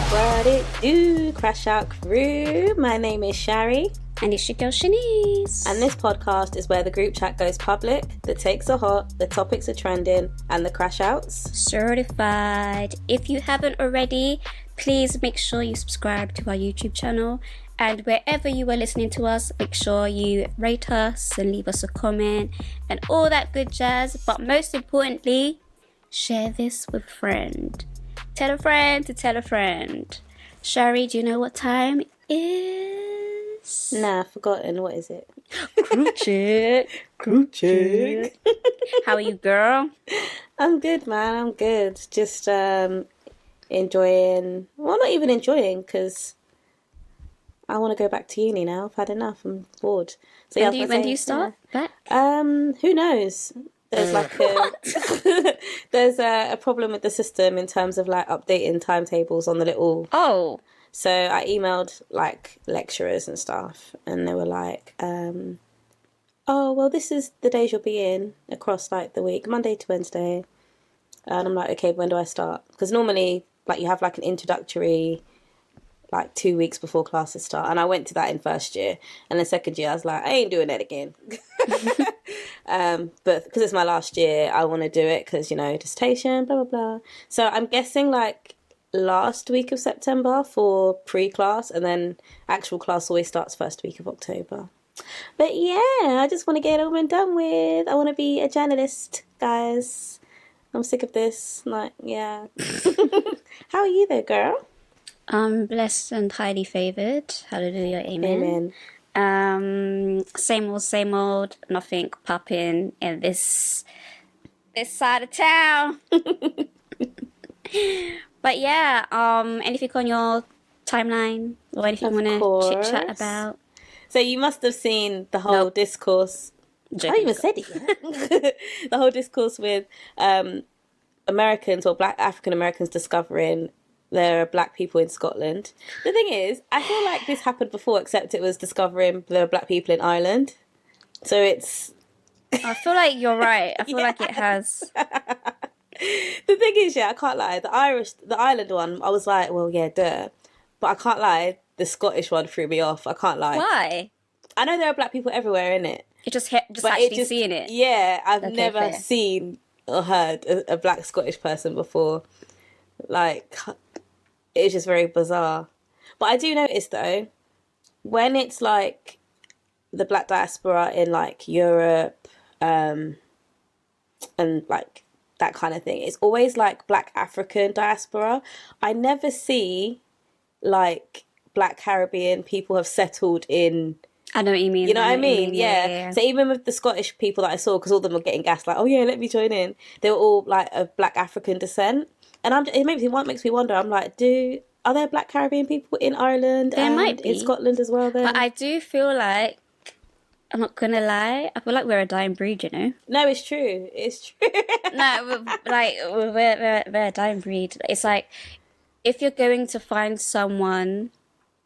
What it do, Crash Out crew? My name is Shari. And it's your girl Shanice. And this podcast is where the group chat goes public, the takes are hot, the topics are trending, and the crash outs certified. If you haven't already, please make sure you subscribe to our YouTube channel. And wherever you are listening to us, make sure you rate us and leave us a comment and all that good jazz. But most importantly, share this with a friend. Tell a friend to tell a friend. Shari, do you know what time it is? Nah, I've forgotten. What is it? Group chat. How are you, girl? I'm good, man. I'm good. Just enjoying. Well, not even enjoying, because I want to go back to uni now. I've had enough. I'm bored. So When do you start back? Who knows? There's there's a problem with the system in terms of like updating timetables on the little. Oh. So I emailed like lecturers and stuff, and they were like, "Oh, well, this is the days you'll be in across like the week, Monday to Wednesday." And I'm like, "Okay, when do I start?" Because normally, like, you have like an introductory, like 2 weeks before classes start, and I went to that in first year, and then second year I was like, I ain't doing that again. But because it's my last year, I want to do it because, you know, dissertation, blah blah blah. So I'm guessing like last week of September for pre-class, and then actual class always starts first week of October. But yeah, I just want to get it over and done with. I want to be a journalist, guys. I'm sick of this. Like, yeah. How are you though, girl? I'm blessed and highly favoured. Hallelujah, amen. Same old, nothing popping in this side of town. But yeah, anything on your timeline or anything you want to chit chat about? So you must have seen the whole discourse. I haven't even said it yet. The whole discourse with Americans or Black African Americans discovering there are Black people in Scotland. The thing is, I feel like this happened before, except it was discovering there are Black people in Ireland. So it's. I feel like you're right. I feel like it has. The thing is, yeah, I can't lie. The Ireland one, I was like, well, yeah, duh. But I can't lie. The Scottish one threw me off. I can't lie. Why? I know there are Black people everywhere, innit? You just actually seeing it. Yeah, I've never seen or heard a Black Scottish person before. Like, it's just very bizarre. But I do notice, though, when it's like the Black diaspora in like Europe and like that kind of thing, it's always like Black African diaspora. I never see like Black Caribbean people have settled in. I know what you mean. You know what I mean? Yeah. So even with the Scottish people that I saw, because all of them were getting gassed, like, oh yeah, let me join in. They were all like of Black African descent. And it makes me wonder. I'm like, are there Black Caribbean people in Ireland? There might be in Scotland as well. Then, but I do feel like, I'm not gonna lie, I feel like we're a dying breed. You know? No, it's true. It's true. No, we're a dying breed. It's like, if you're going to find someone.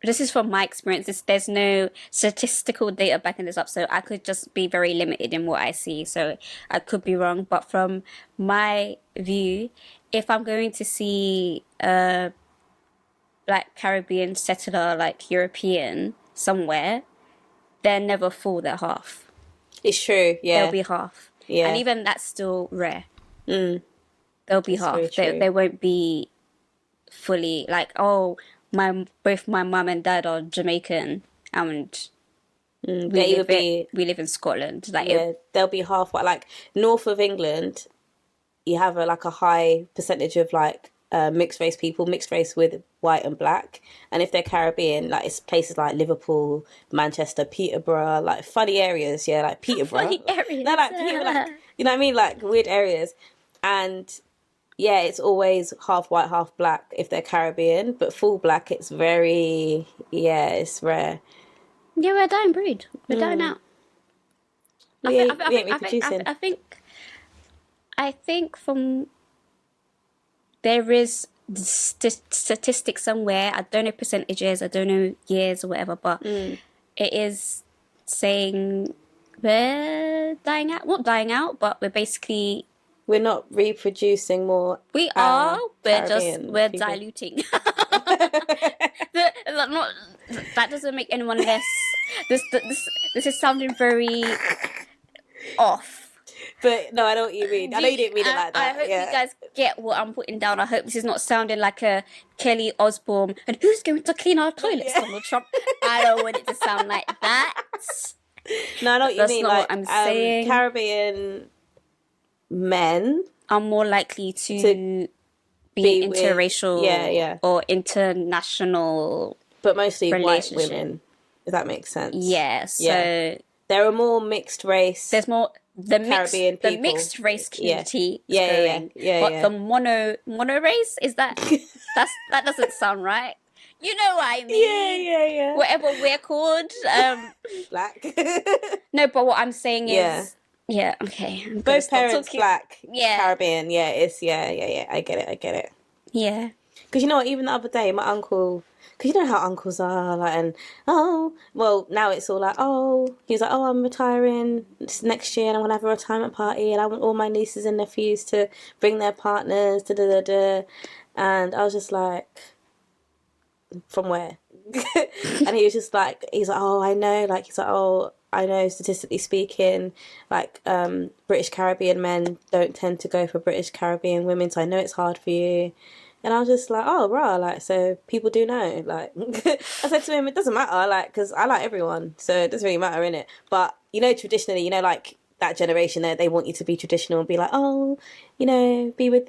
This is from my experience. There's no statistical data backing this up, so I could just be very limited in what I see. So I could be wrong, but from my view, if I'm going to see a Black Caribbean settler, like European, somewhere, they're never full, they're half. It's true, yeah. They'll be half. Yeah. And even that's still rare. Mm. They'll be half. They won't be fully, like, oh, both my mum and dad are Jamaican, and we live in Scotland. Like, yeah, they'll be half. Like north of England, you have a high percentage of like mixed race people, mixed race with white and Black. And if they're Caribbean, like it's places like Liverpool, Manchester, Peterborough, like funny areas. Yeah, like Peterborough. Funny areas. No, like Peterborough, like, you know what I mean? Like weird areas. And yeah, it's always half white, half Black if they're Caribbean, but full Black, it's very, it's rare. Yeah, we're a dying breed. We're dying out. I think from there is statistics somewhere. I don't know percentages. I don't know years or whatever, but it is saying we're dying out. Not dying out, but we're basically. We're not reproducing more. We are. We're diluting. That doesn't make anyone less. This is sounding very off. But no, I know what you mean. I know you didn't mean it like that. I hope you guys get what I'm putting down. I hope this is not sounding like a Kelly Osbourne and who's going to clean our toilets, Donald Trump. I don't want it to sound like that. No, I know what you mean. Not like what I'm saying. Caribbean men are more likely to be interracial, or international, but mostly white women. If that makes sense. Yeah. So there are more mixed race. There's more Caribbean people. The mixed race community. Yeah. But the mono race is that that doesn't sound right. You know what I mean? Yeah. Whatever we're called, black. No, but what I'm saying is, okay. Both parents black. Caribbean. Yeah, it's yeah. I get it. Yeah. Because you know what? Even the other day, my uncle. Because you know how uncles are, like, and now it's all like, he's like, I'm retiring next year and I'm gonna have a retirement party and I want all my nieces and nephews to bring their partners, and I was just like, from where? And he was just like, I know, like, he's like, I know, statistically speaking, like, British Caribbean men don't tend to go for British Caribbean women, so I know it's hard for you. And I was just like, like, so people do know. Like, I said to him, it doesn't matter, like, because I like everyone, so it doesn't really matter, innit? But, traditionally, like, that generation, they want you to be traditional and be like, be with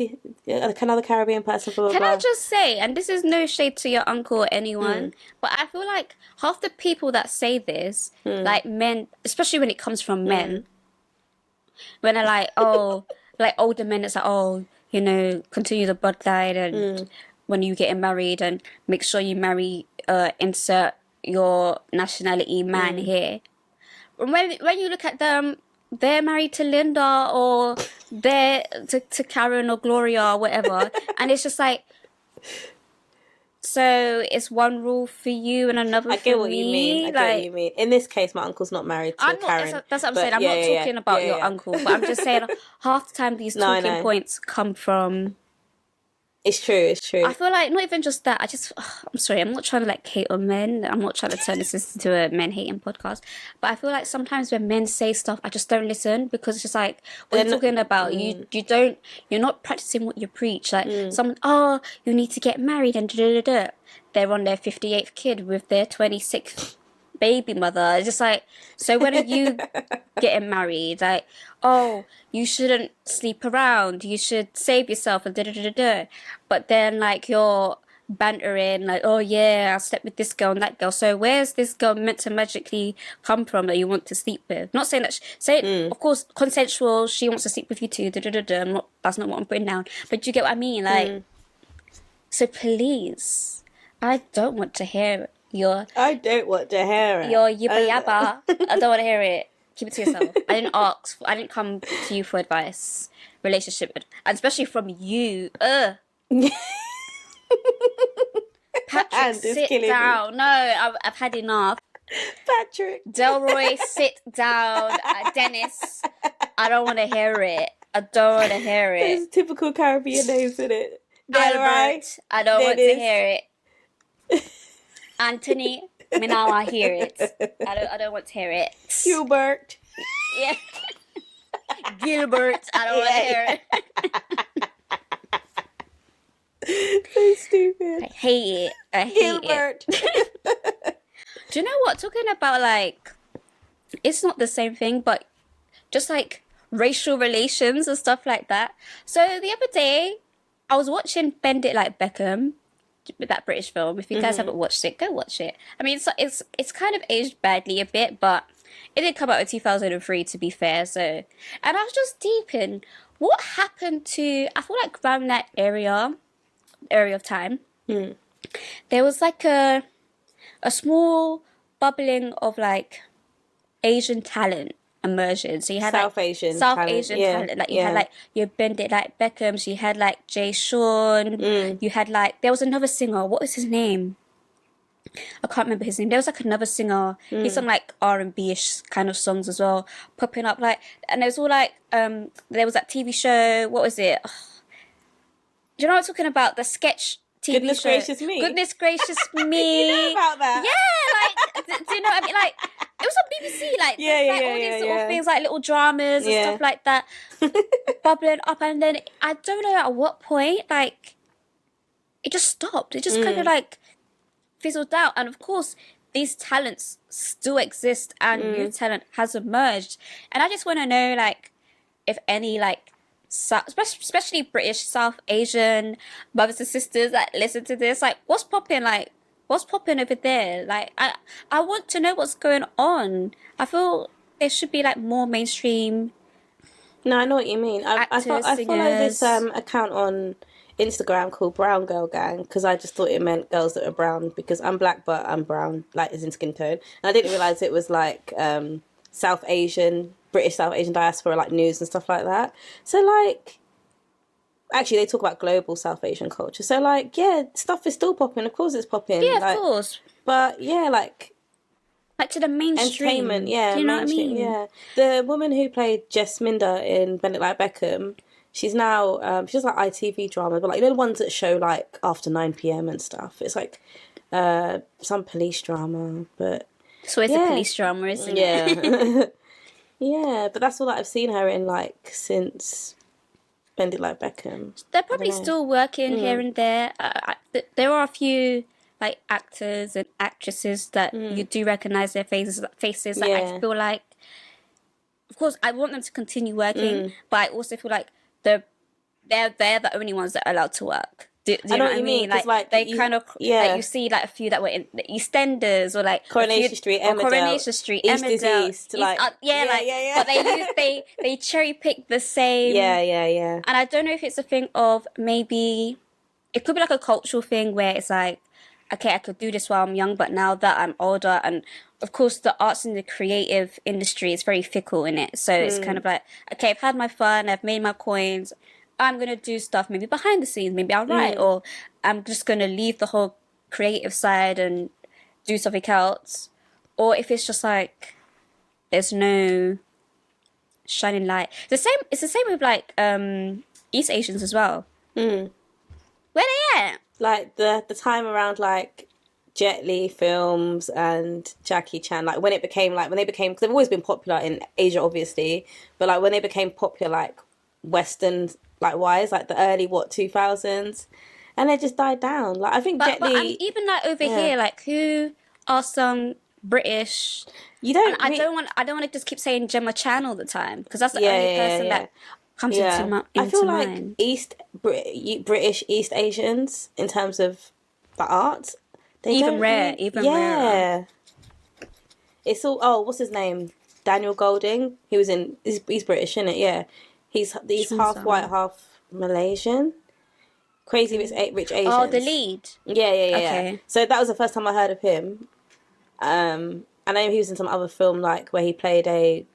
another Caribbean person, blah, blah, Can blah. I just say, and this is no shade to your uncle or anyone, but I feel like half the people that say this, like men, especially when it comes from men, when they're like, like older men, it's like, continue the bloodline and when you get married and make sure you marry, insert your nationality man here. When you look at them, they're married to Linda or they're to Karen or Gloria or whatever. And it's just like, so it's one rule for you and another for me. I get what you mean. In this case, my uncle's not married to Karen. That's what I'm saying. I'm not talking about your uncle, but I'm just saying half the time these talking points come from... It's true. I feel like not even just that. I'm sorry. I'm not trying to like hate on men. I'm not trying to turn this into a men hating podcast. But I feel like sometimes when men say stuff, I just don't listen because it's just like, what are you talking about? You're not practicing what you preach. Like someone, you need to get married and da-da-da-da. They're on their 58th kid with their 26th baby mother. It's just like, so when are you getting married? Like, you shouldn't sleep around. You should save yourself and da-da-da-da-da. But then, like, you're bantering, like, I slept with this girl and that girl. So where's this girl meant to magically come from that you want to sleep with? Not saying that, of course, consensual, she wants to sleep with you too, da-da-da-da. That's not what I'm putting down. But you get what I mean? Like, so please, I don't want to hear your yibba yabba. I don't want to hear it. Keep it to yourself. I didn't come to you for advice. Relationship, and especially from you. Patrick, sit down. No, I've had enough. Patrick. Delroy, sit down. Dennis, I don't want to hear it. There's typical Caribbean names in it. Albert, I don't want to hear it. Anthony, now I hear it. I don't want to hear it. Gilbert. Yeah. Gilbert, I don't want to hear it. So stupid. I hate it. Gilbert. Do you know what? Talking about like, it's not the same thing, but just like racial relations and stuff like that. So the other day, I was watching Bend It Like Beckham, that British film. If you guys haven't watched it, go watch it. I mean, it's kind of aged badly a bit, but it did come out in 2003 to be fair. So, and I was just deep in what happened to, I feel like around that area of time, there was like a small bubbling of like Asian talent immersion. So you had South like Asian talent. Like you had like your Bend It Like Beckham. So you had like Jay Sean. You had like, there was another singer. What was his name? I can't remember his name. There was like another singer. He sung like R&B-ish kind of songs as well, popping up like, and it was all like, there was that TV show. What was it? Do you know what I'm talking about? The sketch TV Goodness show. gracious me. Goodness gracious You me. know about that? Yeah, like, do you know what I mean? Like, it was on BBC. Like, there's like all these little things, like little dramas and stuff like that, bubbling up, and then I don't know at what point, like, it just stopped. It just kind of like fizzled out, and of course, these talents still exist, and new talent has emerged, and I just want to know, like, if any, like, especially British South Asian brothers and sisters that listen to this, like, what's popping? Like, what's popping over there? Like, I want to know what's going on. I feel there should be like more mainstream. No, I know what you mean. I follow this account on Instagram called Brown Girl Gang because I just thought it meant girls that are brown because I'm black but I'm brown, like as in skin tone. And I didn't realise it was like South Asian, British South Asian diaspora, like news and stuff like that. So like, actually they talk about global South Asian culture. So like, yeah, stuff is still popping. Of course it's popping. Yeah, like, of course. But yeah, like to the mainstream. Entertainment, yeah. Do you know what I mean? Yeah. The woman who played Jesminda in Bend It Like Beckham, she's now, she does like ITV drama, but like, you know the ones that show like after 9 p.m. and stuff? It's like some police drama, but... It's always a police drama, isn't it? Yeah. Yeah, but that's all that I've seen her in like since Bend It Like Beckham. They're probably still working here and there. There are a few like actors and actresses that you do recognize their faces. That I feel like, of course, I want them to continue working, but I also feel like they're the only ones that are allowed to work. Do you know what I mean? Like they kind of like you see like a few that were in the EastEnders or like Coronation Street, East is East, like But they cherry pick the same. Yeah. And I don't know if it's a thing of maybe it could be like a cultural thing where it's like, okay, I could do this while I'm young, but now that I'm older, and of course the arts and the creative industry is very fickle in it. So it's kind of like, okay, I've had my fun, I've made my coins, I'm going to do stuff maybe behind the scenes, maybe I'll write, or I'm just going to leave the whole creative side and do something else. Or if it's just like, there's no shining light. It's the same with like East Asians as well. Where they at? Like the time around like Jet Li films and Jackie Chan, like when they became, because they've always been popular in Asia obviously, but like when they became popular like Western like wise, like the early 2000s, and they just died down. Like I think Jet Li, even like over here, like who are some British? You don't. I don't want to just keep saying Gemma Chan all the time because that's the only person that comes into my I feel mind. like British East Asians in terms of the art, they even rarer. It's all. Oh, what's his name? Daniel Golding. He's British, isn't it? Yeah. He's half white, half Malaysian. Crazy Rich Asians. Oh, the lead. Yeah. Okay. So that was the first time I heard of him. I know he was in some other film like where he played a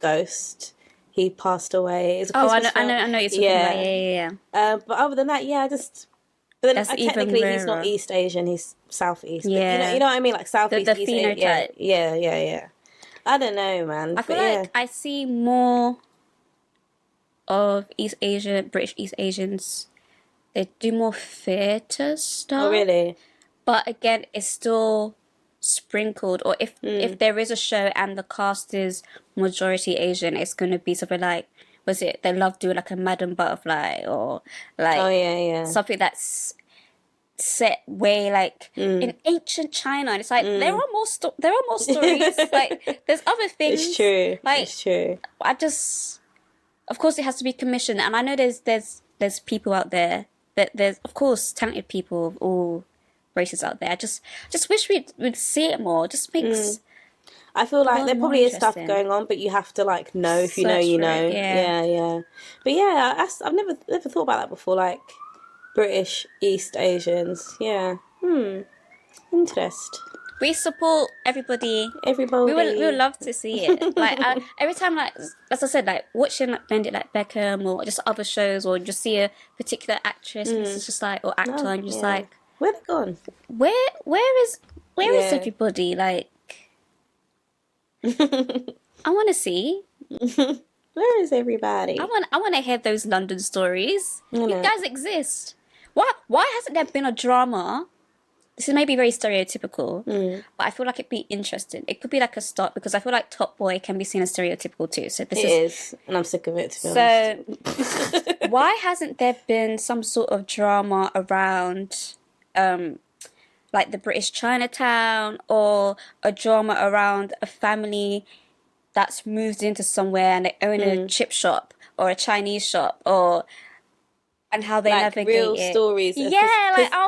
ghost. He passed away. It's a Christmas film. I know you're talking about. Yeah. But other than that, But then technically he's not rarer. East Asian. He's Southeast. Yeah. But you know what I mean, like Southeast. The East phenotype. Yeah. I don't know, man. I feel like I see more of British East Asians. They do more theatre stuff. Oh, really? But again, it's still sprinkled. Or if there is a show and the cast is majority Asian, it's going to be something like, they love doing like a Madam Butterfly or like something that's set way like in ancient China, and it's like there are more stories. Like there's other things. It's true. Like, it's true. Of course, it has to be commissioned, and I know there's people out there that there's of course talented people of all races out there. I just wish we'd see it more. It just makes. I feel like there probably is stuff going on, but you have to like know if you know, you know. Yeah. But yeah, I've never thought about that before. Like British East Asians. Yeah. Interest. We support everybody. Everybody. We would love to see it. Like every time, like as I said, like watching like Bend It Like Beckham or just other shows, or just see a particular actress, and it's just like, or actor, and you're just like, where they gone? Where is everybody? Like, I want to see. Where is everybody? I want to hear those London stories. You guys exist. Why hasn't there been a drama? This is maybe very stereotypical, but I feel like it'd be interesting. It could be like a start, because I feel like Top Boy can be seen as stereotypical too. So this is, and I'm sick of it, to be honest. Why hasn't there been some sort of drama around, like the British Chinatown, or a drama around a family that's moved into somewhere and they own a chip shop or a Chinese shop, and how they like navigate real it. stories. Yeah, like I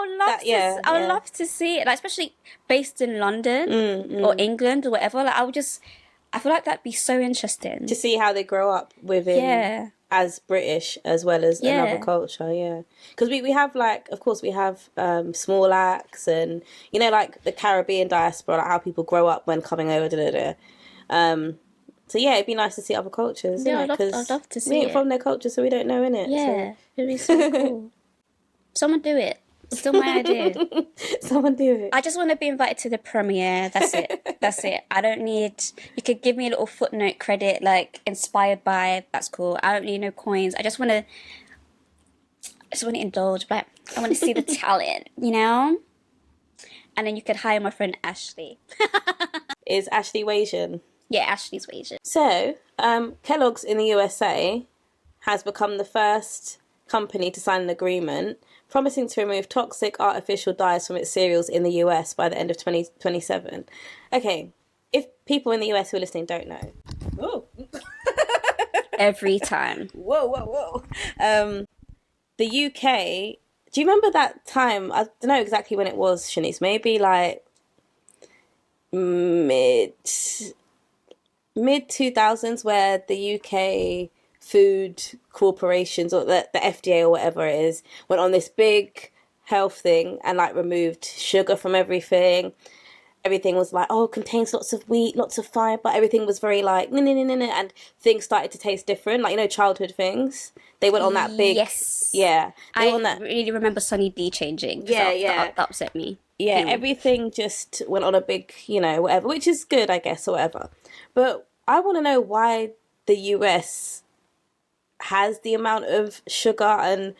would love to see it, like especially based in London or England or whatever. Like I feel like that'd be so interesting to see how they grow up within as British as well as another culture. Yeah, because we have, like, of course we have small acts, and you know, like the Caribbean diaspora, like how people grow up when coming over. So yeah, it'd be nice to see other cultures. Yeah, I'd love to see we ain't it. from their culture, so we don't know, innit? Yeah, it'd be so cool. Someone do it. Still my idea. Someone do it. I just want to be invited to the premiere. That's it. That's it. I don't need... You could give me a little footnote credit, like, inspired by... That's cool. I don't need no coins. I just want to indulge, but I want to see the talent, you know? And then you could hire my friend Ashley. Is Ashley Wasian? Yeah, Ashley's Wasian. So, Kellogg's in the USA has become the first company to sign an agreement promising to remove toxic artificial dyes from its cereals in the US by the end of 2027. Okay, if people in the US who are listening don't know. Whoa. Every time. Whoa. The UK... Do you remember that time? I don't know exactly when it was, Shanice. Maybe like mid 2000s, where the UK food corporations, or the FDA or whatever it is, went on this big health thing and like removed sugar from everything. Everything was like, oh, contains lots of wheat, lots of fiber. Everything was very like, no, and things started to taste different. Like, you know, childhood things. They went on that big... Yes. Yeah. I really remember Sunny D changing. That upset me. Yeah, everything just went on a big, you know, whatever, which is good, I guess, or whatever. But I want to know why the US has the amount of sugar and,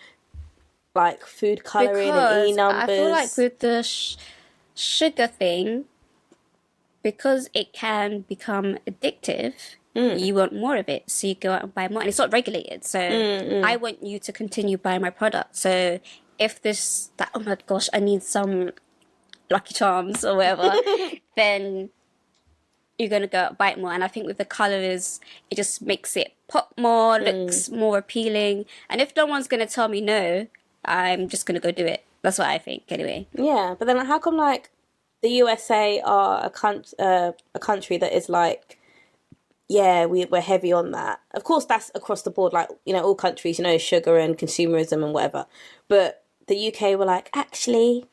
like, food colouring and E numbers. I feel like with the sugar thing, because it can become addictive, you want more of it, so you go out and buy more. And it's not regulated, so I want you to continue buying my product. So if this, like, oh my gosh, I need some Lucky Charms or whatever, then you're going to go out and buy it more. And I think with the colours, it just makes it pop more, looks more appealing. And if no one's going to tell me no, I'm just going to go do it. That's what I think, anyway. Yeah, but then how come, like, the USA are a country that is like, yeah, we're heavy on that. Of course, that's across the board, like, you know, all countries, you know, sugar and consumerism and whatever. But the UK were like, actually,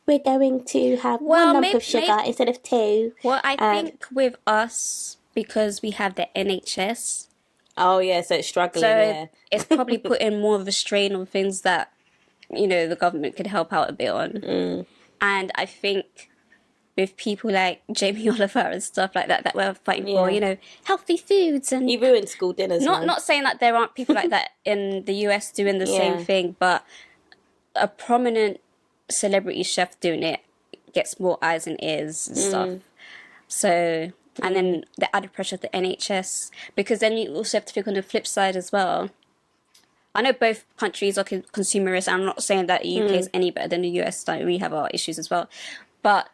we're going to have one lump of sugar instead of two. Well, I think with us, because we have the NHS. Oh, yeah, so it's struggling, so it's probably putting more of a strain on things that, you know, the government could help out a bit on. And I think with people like Jamie Oliver and stuff like that we're fighting for, you know, healthy foods. And he ruined school dinners. Not saying that there aren't people like that in the US doing the same thing, but a prominent celebrity chef doing it gets more eyes and ears and stuff. So, and then the added pressure of the NHS, because then you also have to think on the flip side as well. I know both countries are consumerist. I'm not saying that the UK is any better than the US. Like, we have our issues as well. But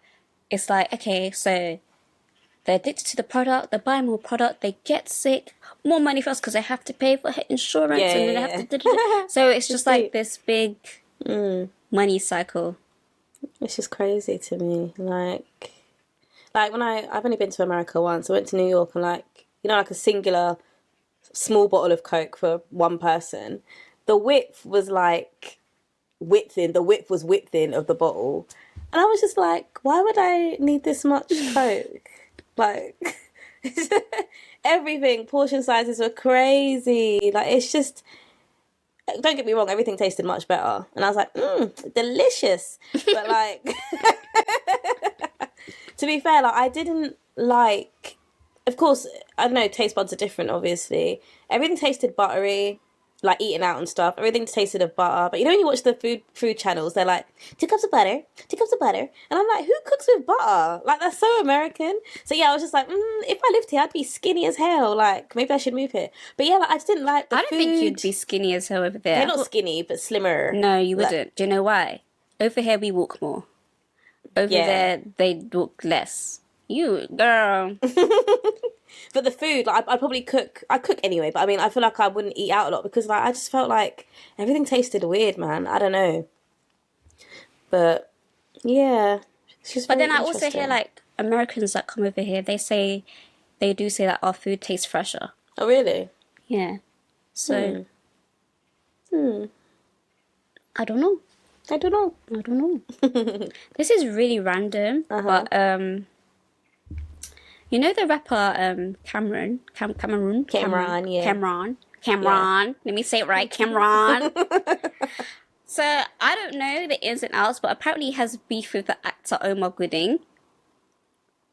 it's like, okay, so they're addicted to the product, they buy more product, they get sick, more money for us because they have to pay for insurance, and then they have to... So it's just like this big money cycle. It's just crazy to me. Like when I've only been to America once. I went to New York, and, like, you know, like a singular small bottle of Coke for one person. The width was like the width was widthing of the bottle. And I was just like, why would I need this much Coke? Like, everything, portion sizes were crazy. Like, it's just, don't get me wrong, everything tasted much better. And I was like, delicious. But, like, to be fair, like, I didn't like, of course, I don't know, taste buds are different, obviously. Everything tasted buttery. like eating out and stuff, everything tasted of butter. But you know when you watch the food channels, they're like 2 cups of butter, 2 cups of butter, and I'm like, who cooks with butter? Like that's so American. So yeah, I was just like, if I lived here, I'd be skinny as hell. Like maybe I should move here. But yeah, like, I just didn't like the I don't food. think you'd be skinny as hell over there. Okay, not skinny, but slimmer. No, you Like, wouldn't. Do you know why? Over here, we walk more. Over there, they walk less. You, girl. but the food, like I'd probably cook. I cook anyway, but I mean, I feel like I wouldn't eat out a lot because like I just felt like everything tasted weird, man. I don't know. But yeah, it's just But very then I also interesting. hear like Americans that come over here, they do say that our food tastes fresher. Oh really? Yeah. So. I don't know. I don't know. I don't know. This is really random, but you know the rapper Cameron? Yeah. Cameron. Let me say it right, Cameron. So I don't know the ins and outs, but apparently he has beef with the actor Omar Gooding.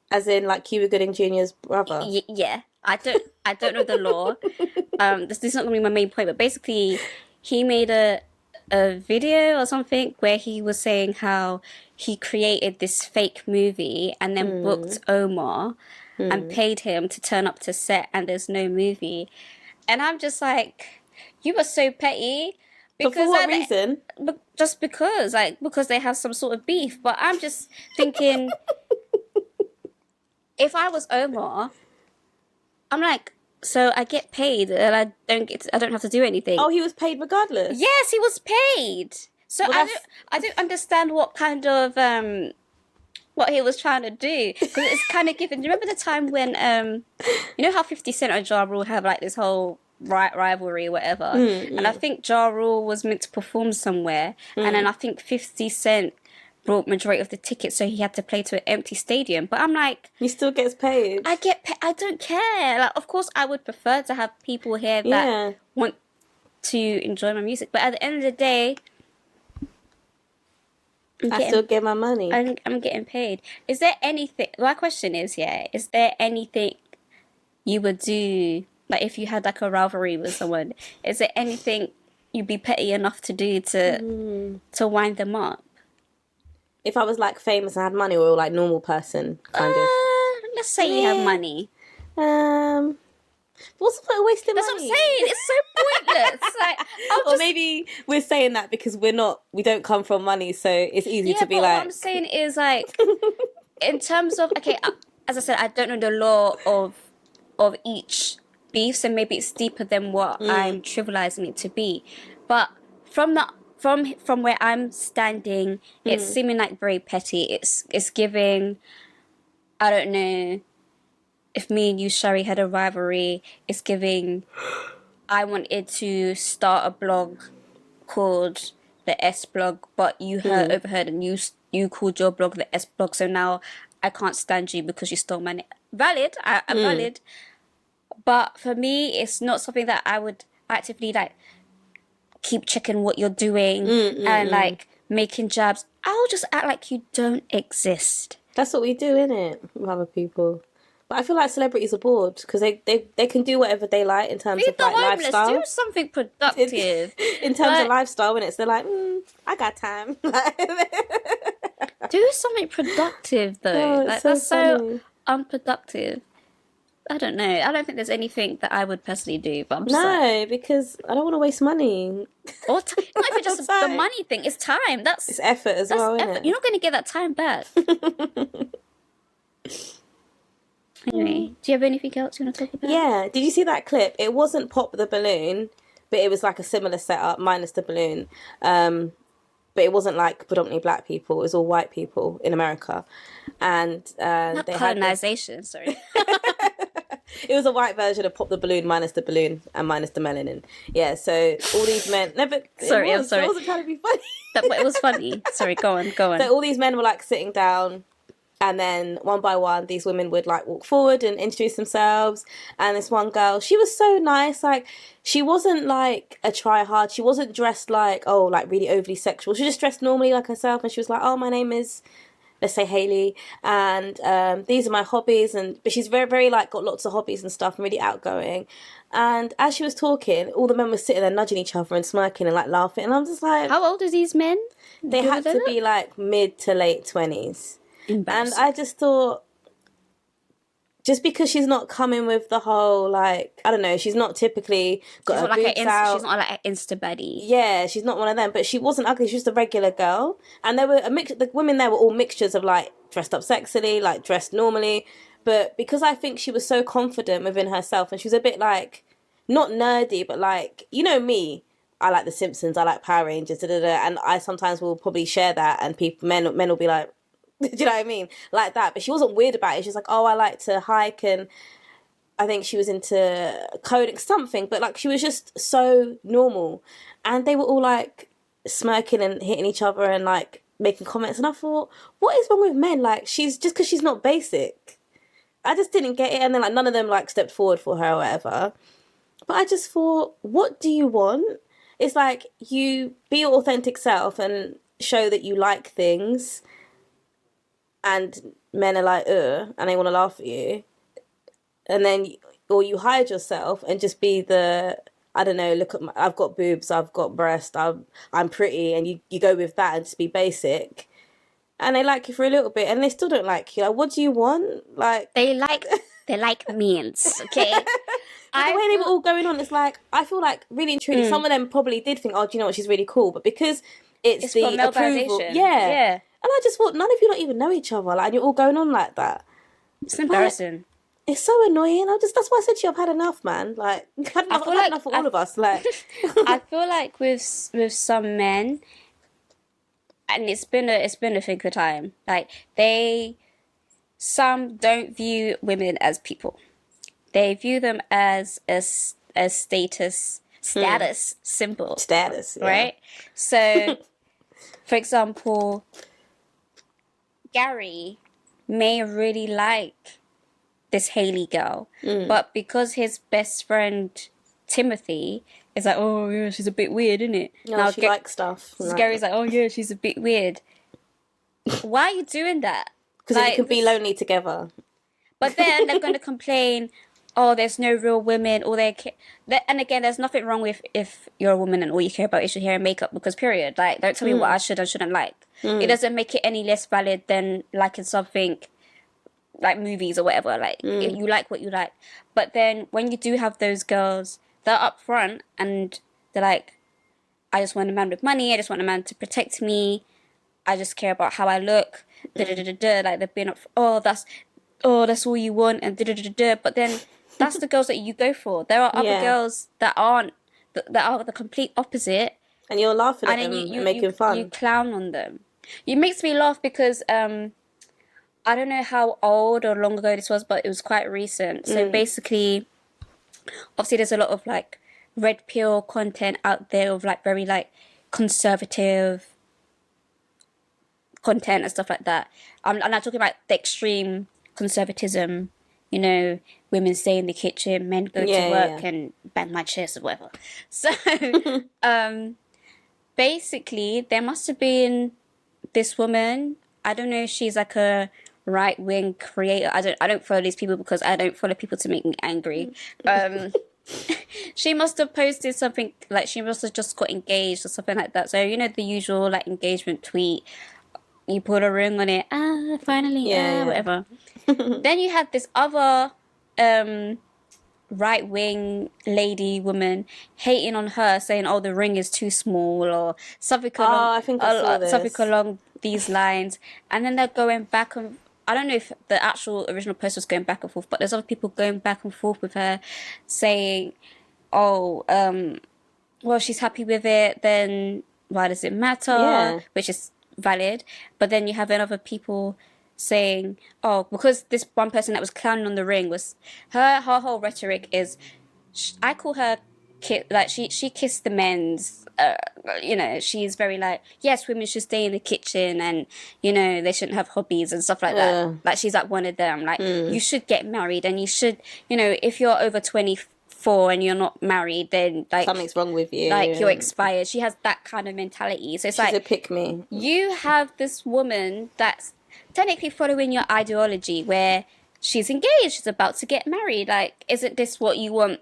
As in like Cuba Gooding Jr.'s brother. Yeah. I don't know the law. This is not going to be my main point, but basically he made a video or something where he was saying how he created this fake movie and then booked Omar and paid him to turn up to set and there's no movie. And I'm just like, you were so petty. But for what reason? Just because they have some sort of beef. But I'm just thinking, if I was Omar, I'm like, so I get paid and I don't have to do anything. Oh, he was paid regardless. Yes, he was paid. So Well, I don't understand what kind of what he was trying to do, because it's kind of given. Do you remember the time when you know how 50 Cent and Ja Rule have like this whole rivalry or whatever, and I think Ja Rule was meant to perform somewhere, and then I think 50 Cent brought majority of the tickets, so he had to play to an empty stadium. But I'm like, he still gets paid. I I don't care. Like, of course, I would prefer to have people here that want to enjoy my music, but at the end of the day, I still get my money. I'm getting paid. Is there anything? My question is, is there anything you would do, like if you had like a rivalry with someone? Is there anything you'd be petty enough to do to wind them up? If I was like famous and had money, or like normal person kind of. Let's say you have money. What's the point of wasting That's money? what I'm saying. It's so pointless. Like, or maybe we're saying that because we don't come from money, so it's easy to be but like. what I'm saying is like, in terms of as I said, I don't know the law of each beef, so maybe it's deeper than what I'm trivializing it to be. But from where I'm standing, it's seeming like very petty. It's giving, I don't know, if me and you, Shari, had a rivalry, it's giving, I wanted to start a blog called the S blog, but you overheard and you called your blog the S blog, so now I can't stand you because you stole my name. Valid, I'm valid. But for me, it's not something that I would actively like keep checking what you're doing and like making jabs. I'll just act like you don't exist. That's what we do, innit, with other people. But I feel like celebrities are bored because they can do whatever they like in terms of like lifestyle. Do something productive. In terms of lifestyle, innit? So they're like, I got time. Do something productive though. Oh, like so that's funny. so unproductive. I don't know. I don't think there's anything that I would personally do, but I'm just like, because I don't want to waste money. or not even just the money thing. It's time. It's effort as well, isn't it? You're not going to get that time back. Anyway, do you have anything else you want to talk about? Yeah. Did you see that clip? It wasn't Pop the Balloon, but it was like a similar setup minus the balloon. But it wasn't like predominantly black people. It was all white people in America, and Not they colonization. Sorry. It was a white version of Pop the Balloon minus the balloon and minus the melanin. Yeah, so all these men... No, but Sorry, I'm sorry. I wasn't trying to be funny. It was funny. Sorry, go on. So all these men were like sitting down, and then one by one these women would like walk forward and introduce themselves. And this one girl, she was so nice. Like, she wasn't like a try hard. She wasn't dressed like, like really overly sexual. She just dressed normally like herself, and she was like, oh, my name is let's say Hayley, and these are my hobbies, but she's very, very like got lots of hobbies and stuff and really outgoing. And as she was talking, all the men were sitting there nudging each other and smirking and like laughing, and I'm just like, How old are these men? they had to be like mid to late 20s. And I just thought, just because she's not coming with the whole, like, I don't know, she's not typically got her boobs out. She's not like an Insta baddie. Yeah, she's not one of them, but she wasn't ugly. She was just a regular girl. And there were the women there were all mixtures of like dressed up sexily, like dressed normally. But because I think she was so confident within herself, and she was a bit like, not nerdy, but like, you know me, I like The Simpsons, I like Power Rangers, and I sometimes will probably share that, and men will be like, do you know what I mean? Like that. But she wasn't weird about it. She's like, oh, I like to hike, and I think she was into coding something, but like she was just so normal. And they were all like smirking and hitting each other and like making comments. And I thought, what is wrong with men? Like, she's just because she's not basic. I just didn't get it. And then like none of them like stepped forward for her or whatever. But I just thought, what do you want? It's like, you be your authentic self and show that you like things. And men are like, and they want to laugh at you. And then, or you hide yourself and just be the, I don't know, look at I've got boobs, I've got breast, I'm pretty, and you go with that and just be basic. And they like you for a little bit, and they still don't like you. Like, what do you want? Like, they like means, okay? The way they were all going on, it's like, I feel like really and truly, some of them probably did think, oh, do you know what, she's really cool, but because it's the approval, yeah. And I just thought, none of you not even know each other, like, and you're all going on like that. It's embarrassing. It's so annoying. That's why I said to you, I've had enough, man. Like, I've had enough for all of us. Like, I feel like with some men, and it's been a thing for time. Like, some don't view women as people. They view them as a status symbol. Status, yeah. Right? So, for example, Gary may really like this Hayley girl, but because his best friend Timothy is like, oh yeah, she's a bit weird, isn't it? No, now she likes stuff. Gary's like, oh yeah, she's a bit weird. Why are you doing that? Because like, you can be lonely together. But then they're going to complain, oh, there's no real women, or and again, there's nothing wrong with if you're a woman and all you care about is your hair and makeup, because period. Like, don't tell me what I should and shouldn't like. It doesn't make it any less valid than liking something like movies or whatever. Like, you like what you like. But then when you do have those girls, they're up front and they're like, I just want a man with money, I just want a man to protect me, I just care about how I look, like they've been up, that's all you want, and but then that's the girls that you go for. There are other girls that aren't, that are the complete opposite, and you're laughing at them and making fun. You clown on them. It makes me laugh because I don't know how old or long ago this was, but it was quite recent. So basically, obviously there's a lot of like red pill content out there of like very like conservative content and stuff like that. I'm not talking about the extreme conservatism, you know, women stay in the kitchen, men go to work and bang my chest or whatever. So basically there must have been this woman, I don't know if she's like a right-wing creator. I don't follow these people because I don't follow people to make me angry. She must have posted something, like she must have just got engaged or something like that. So, you know, the usual like engagement tweet, you put a ring on it, finally, whatever. Then you had this other right-wing lady woman hating on her, saying, oh, the ring is too small, or something something along these lines. And then they're going back and I don't know if the actual original post was going back and forth, but there's other people going back and forth with her saying, oh, well, she's happy with it, then why does it matter? Yeah. Which is valid. But then you have other people saying, oh, because this one person that was clowning on the ring was, her whole rhetoric is, I call her, like, she kissed the men's, you know, she's very like, yes, women should stay in the kitchen and, you know, they shouldn't have hobbies and stuff like that. Like, she's like one of them. Like, you should get married and you should, you know, if you're over 24 and you're not married, then like something's wrong with you. Like, you're expired. She has that kind of mentality. So it's she's like, a pick me. You have this woman that's technically following your ideology where she's engaged, she's about to get married. Like, isn't this what you want?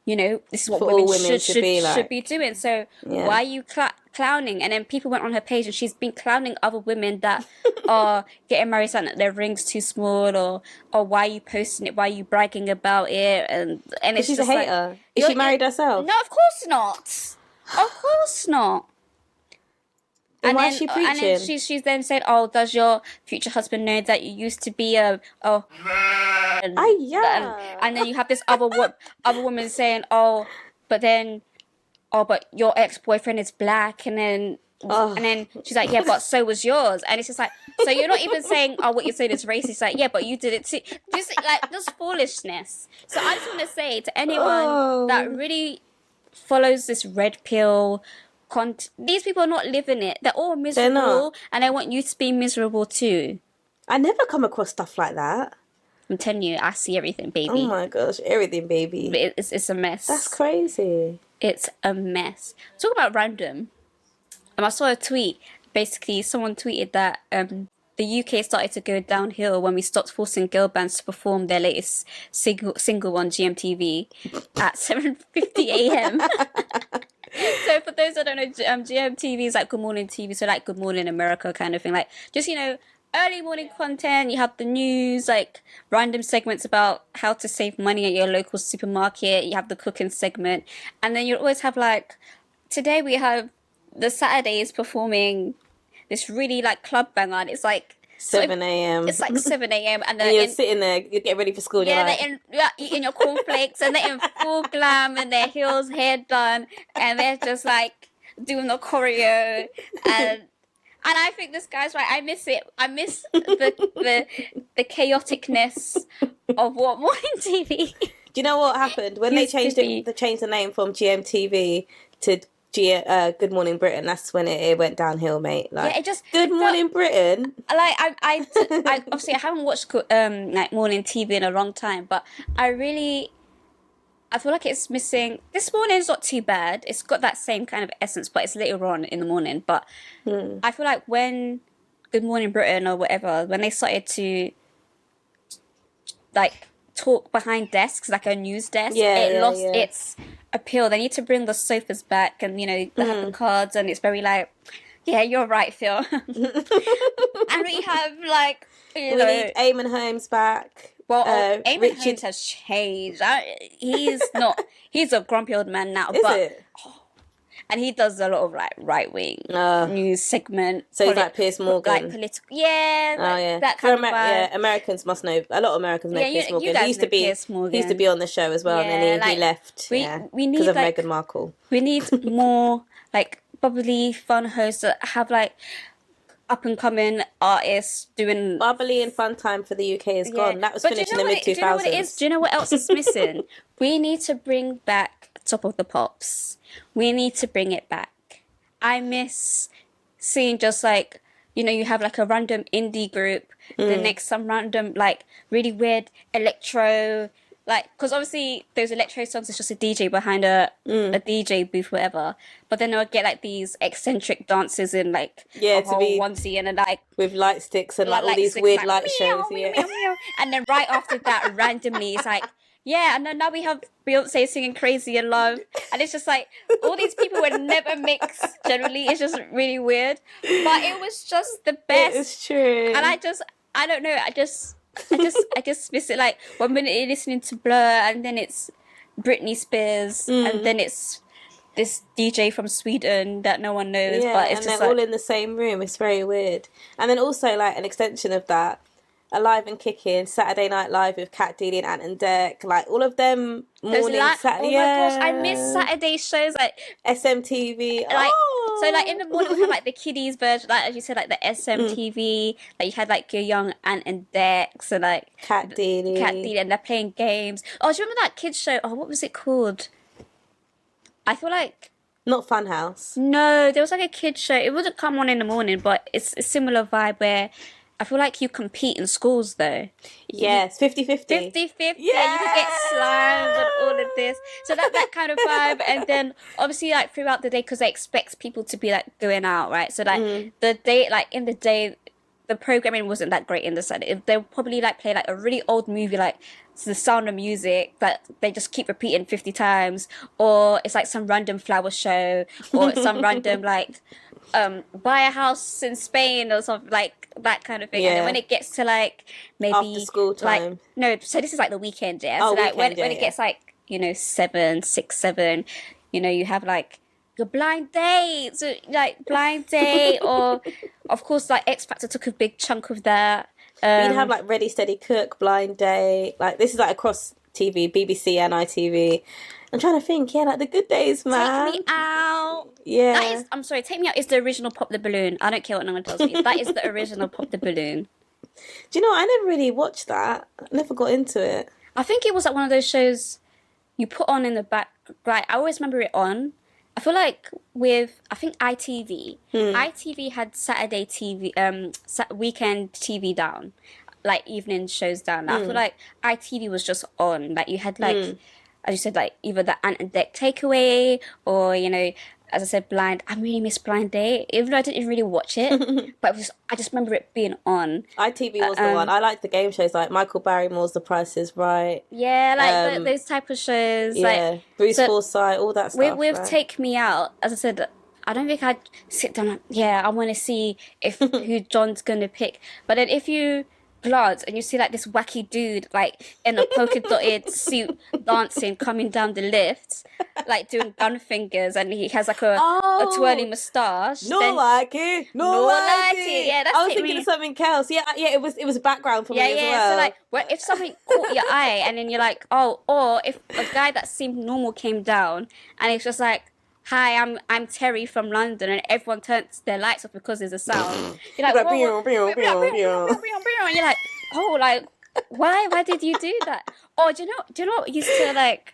You know, this is what For women, all women should to be like. should be doing. So why are you clowning? And then people went on her page and she's been clowning other women that are getting married, saying that their ring's too small, or why are you posting it? Why are you bragging about it? And it's She's just a hater. like, Is she married herself? No, of course not. Of course not. Then why is she preaching? And then she's then said, "Oh, does your future husband know that you used to be a and then you have this other woman saying, "Oh, but your ex-boyfriend is black," and then she's like, "Yeah, but so was yours," and it's just like, so you're not even saying, "Oh, what you're saying is racist." It's like, yeah, but you did it too. Just like this foolishness. So I just want to say to anyone that really follows this red pill. These people are not living it. They're all miserable, and I want you to be miserable too. I never come across stuff like that. I'm telling you, I see everything, baby. Oh my gosh, everything, baby. It's a mess. That's crazy. It's a mess. Talk about random. I saw a tweet. Basically, someone tweeted that the UK started to go downhill when we stopped forcing girl bands to perform their latest single on GMTV at 7:50 a.m. So for those that don't know, GMTV is like Good Morning TV, so like Good Morning America kind of thing. Like, just, early morning content. You have the news, like random segments about how to save money at your local supermarket. You have the cooking segment, and then you always have like, today we have the Saturdays performing this really like club banger. And it's like 7 a.m. It's like 7 a.m. and you're sitting there, you're getting ready for school. Yeah, they're eating your cornflakes, and they're in full glam, and their heels, hair done, and they're just like doing the choreo, and I think this guy's right. I miss it. I miss the chaoticness of what morning TV. Do you know what happened when they changed the name from GMTV to Good Morning Britain? That's when it went downhill, mate. Like, yeah, it just Good Morning Britain. Like I obviously I haven't watched like morning TV in a long time, but I feel like it's missing. This morning's not too bad. It's got that same kind of essence, but it's later on in the morning. But I feel like when Good Morning Britain or whatever, when they started to like talk behind desks, like a news desk, it lost its appeal. They need to bring the sofas back, and they have the cards, and it's very like, yeah, you're right, Phil. And we have like, we need Eamon Holmes back. Well, Eamon Holmes has changed. He's a grumpy old man now. And he does a lot of like right wing news segment. So he's like Piers Morgan, like political. Yeah, that kind of vibe. Yeah, Americans must know. A lot of Americans know Piers Morgan. He used to be. He used to be on the show as well, and then he left. We need because of Meghan Markle. We need more like bubbly, fun hosts that have like up and coming artists doing. Bubbly and fun time for the UK is gone. That was finished in the mid 2000s. Do you know what it is? Do you know what else is missing? We need to bring back Top of the Pops. We need to bring it back. I miss seeing just like, you have like a random indie group, the next some random like really weird electro, like, because obviously those electro songs is just a DJ behind a DJ booth, whatever. But then they'll get like these eccentric dancers in like a whole onesie and like with light sticks and like all these weird light shows. Meow, meow, meow. And then right after that, randomly, it's like, yeah, and then now we have Beyonce singing Crazy in Love. And it's just like, all these people would never mix, generally. It's just really weird. But it was just the best. It's true. And I don't know, I just miss it. Like, 1 minute you're listening to Blur, and then it's Britney Spears, and then it's this DJ from Sweden that no one knows. Yeah, but it's and just they're like, all in the same room. It's very weird. And then also, like, an extension of that, Alive and Kicking, Saturday Night Live with Cat Deely and Ant and Dec, like all of them morning Saturday. Oh my gosh, I miss Saturday shows like SMTV. Like so, like in the morning we had like the kiddies version, like as you said, like the SMTV. Like you had like your young Ant and Dec, so like Cat Deely, and they're playing games. Oh, do you remember that kids show? Oh, what was it called? I feel like. Not Funhouse. No, there was like a kids show. It wouldn't come on in the morning, but it's a similar vibe where. I feel like you compete in schools though. Yes, 50-50. 50-50. Yeah, you can get slammed and all of this. So that kind of vibe. And then obviously like throughout the day, because they expect people to be like going out, right? So like the day, like in the day, the programming wasn't that great in the set. They'll probably like play like a really old movie, like The Sound of Music, that they just keep repeating 50 times, or it's like some random flower show, or some random like buy a house in Spain or something like that kind of thing. And then when it gets to like maybe After school like time. no, so this is like the weekend, yeah. Oh, So like weekend, when it gets like, you know, 7, 6, 7, you know, you have like your blind date, so like blind date, or of course like X Factor took a big chunk of that. We'd have like Ready Steady Cook, Blind Date, like this is like across TV, BBC and ITV. I'm trying to think, yeah, like the good days, man. Take Me Out. Yeah. That is, I'm sorry, Take Me Out is the original Pop the Balloon. I don't care what no one tells me. That is the original Pop the Balloon. Do you know, I never really watched that. I never got into it. I think it was like one of those shows you put on in the back. Right, I always remember it on. I feel like with, I think ITV. ITV had Saturday TV, weekend TV down. Like evening shows down. I feel like ITV was just on. Like you had like, as you said, like either the Ant and Dec Takeaway, or, you know, as I said, Blind. I really miss Blind Date, even though I didn't really watch it, but I just remember it being on. ITV was the one. I liked the game shows like Michael Barrymore's The Price is Right. Yeah, like those type of shows. Yeah, like, Bruce Forsyth, all that stuff. With right? Take Me Out, as I said, I don't think I'd sit down like, yeah, I want to see if who John's gonna pick. But then if you glance and you see like this wacky dude like in a polka dotted suit dancing coming down the lift, like doing gun fingers, and he has like a twirly moustache. No like it. Yeah, that's I was thinking of something else. Yeah, it was background for me as well. So like, if something caught your eye, and then you're like, oh, or if a guy that seemed normal came down, and it's just like, hi, I'm Terry from London, and everyone turns their lights off because there's a sound. You're like, and you're like, oh, like, why did you do that? Or do you know what used to like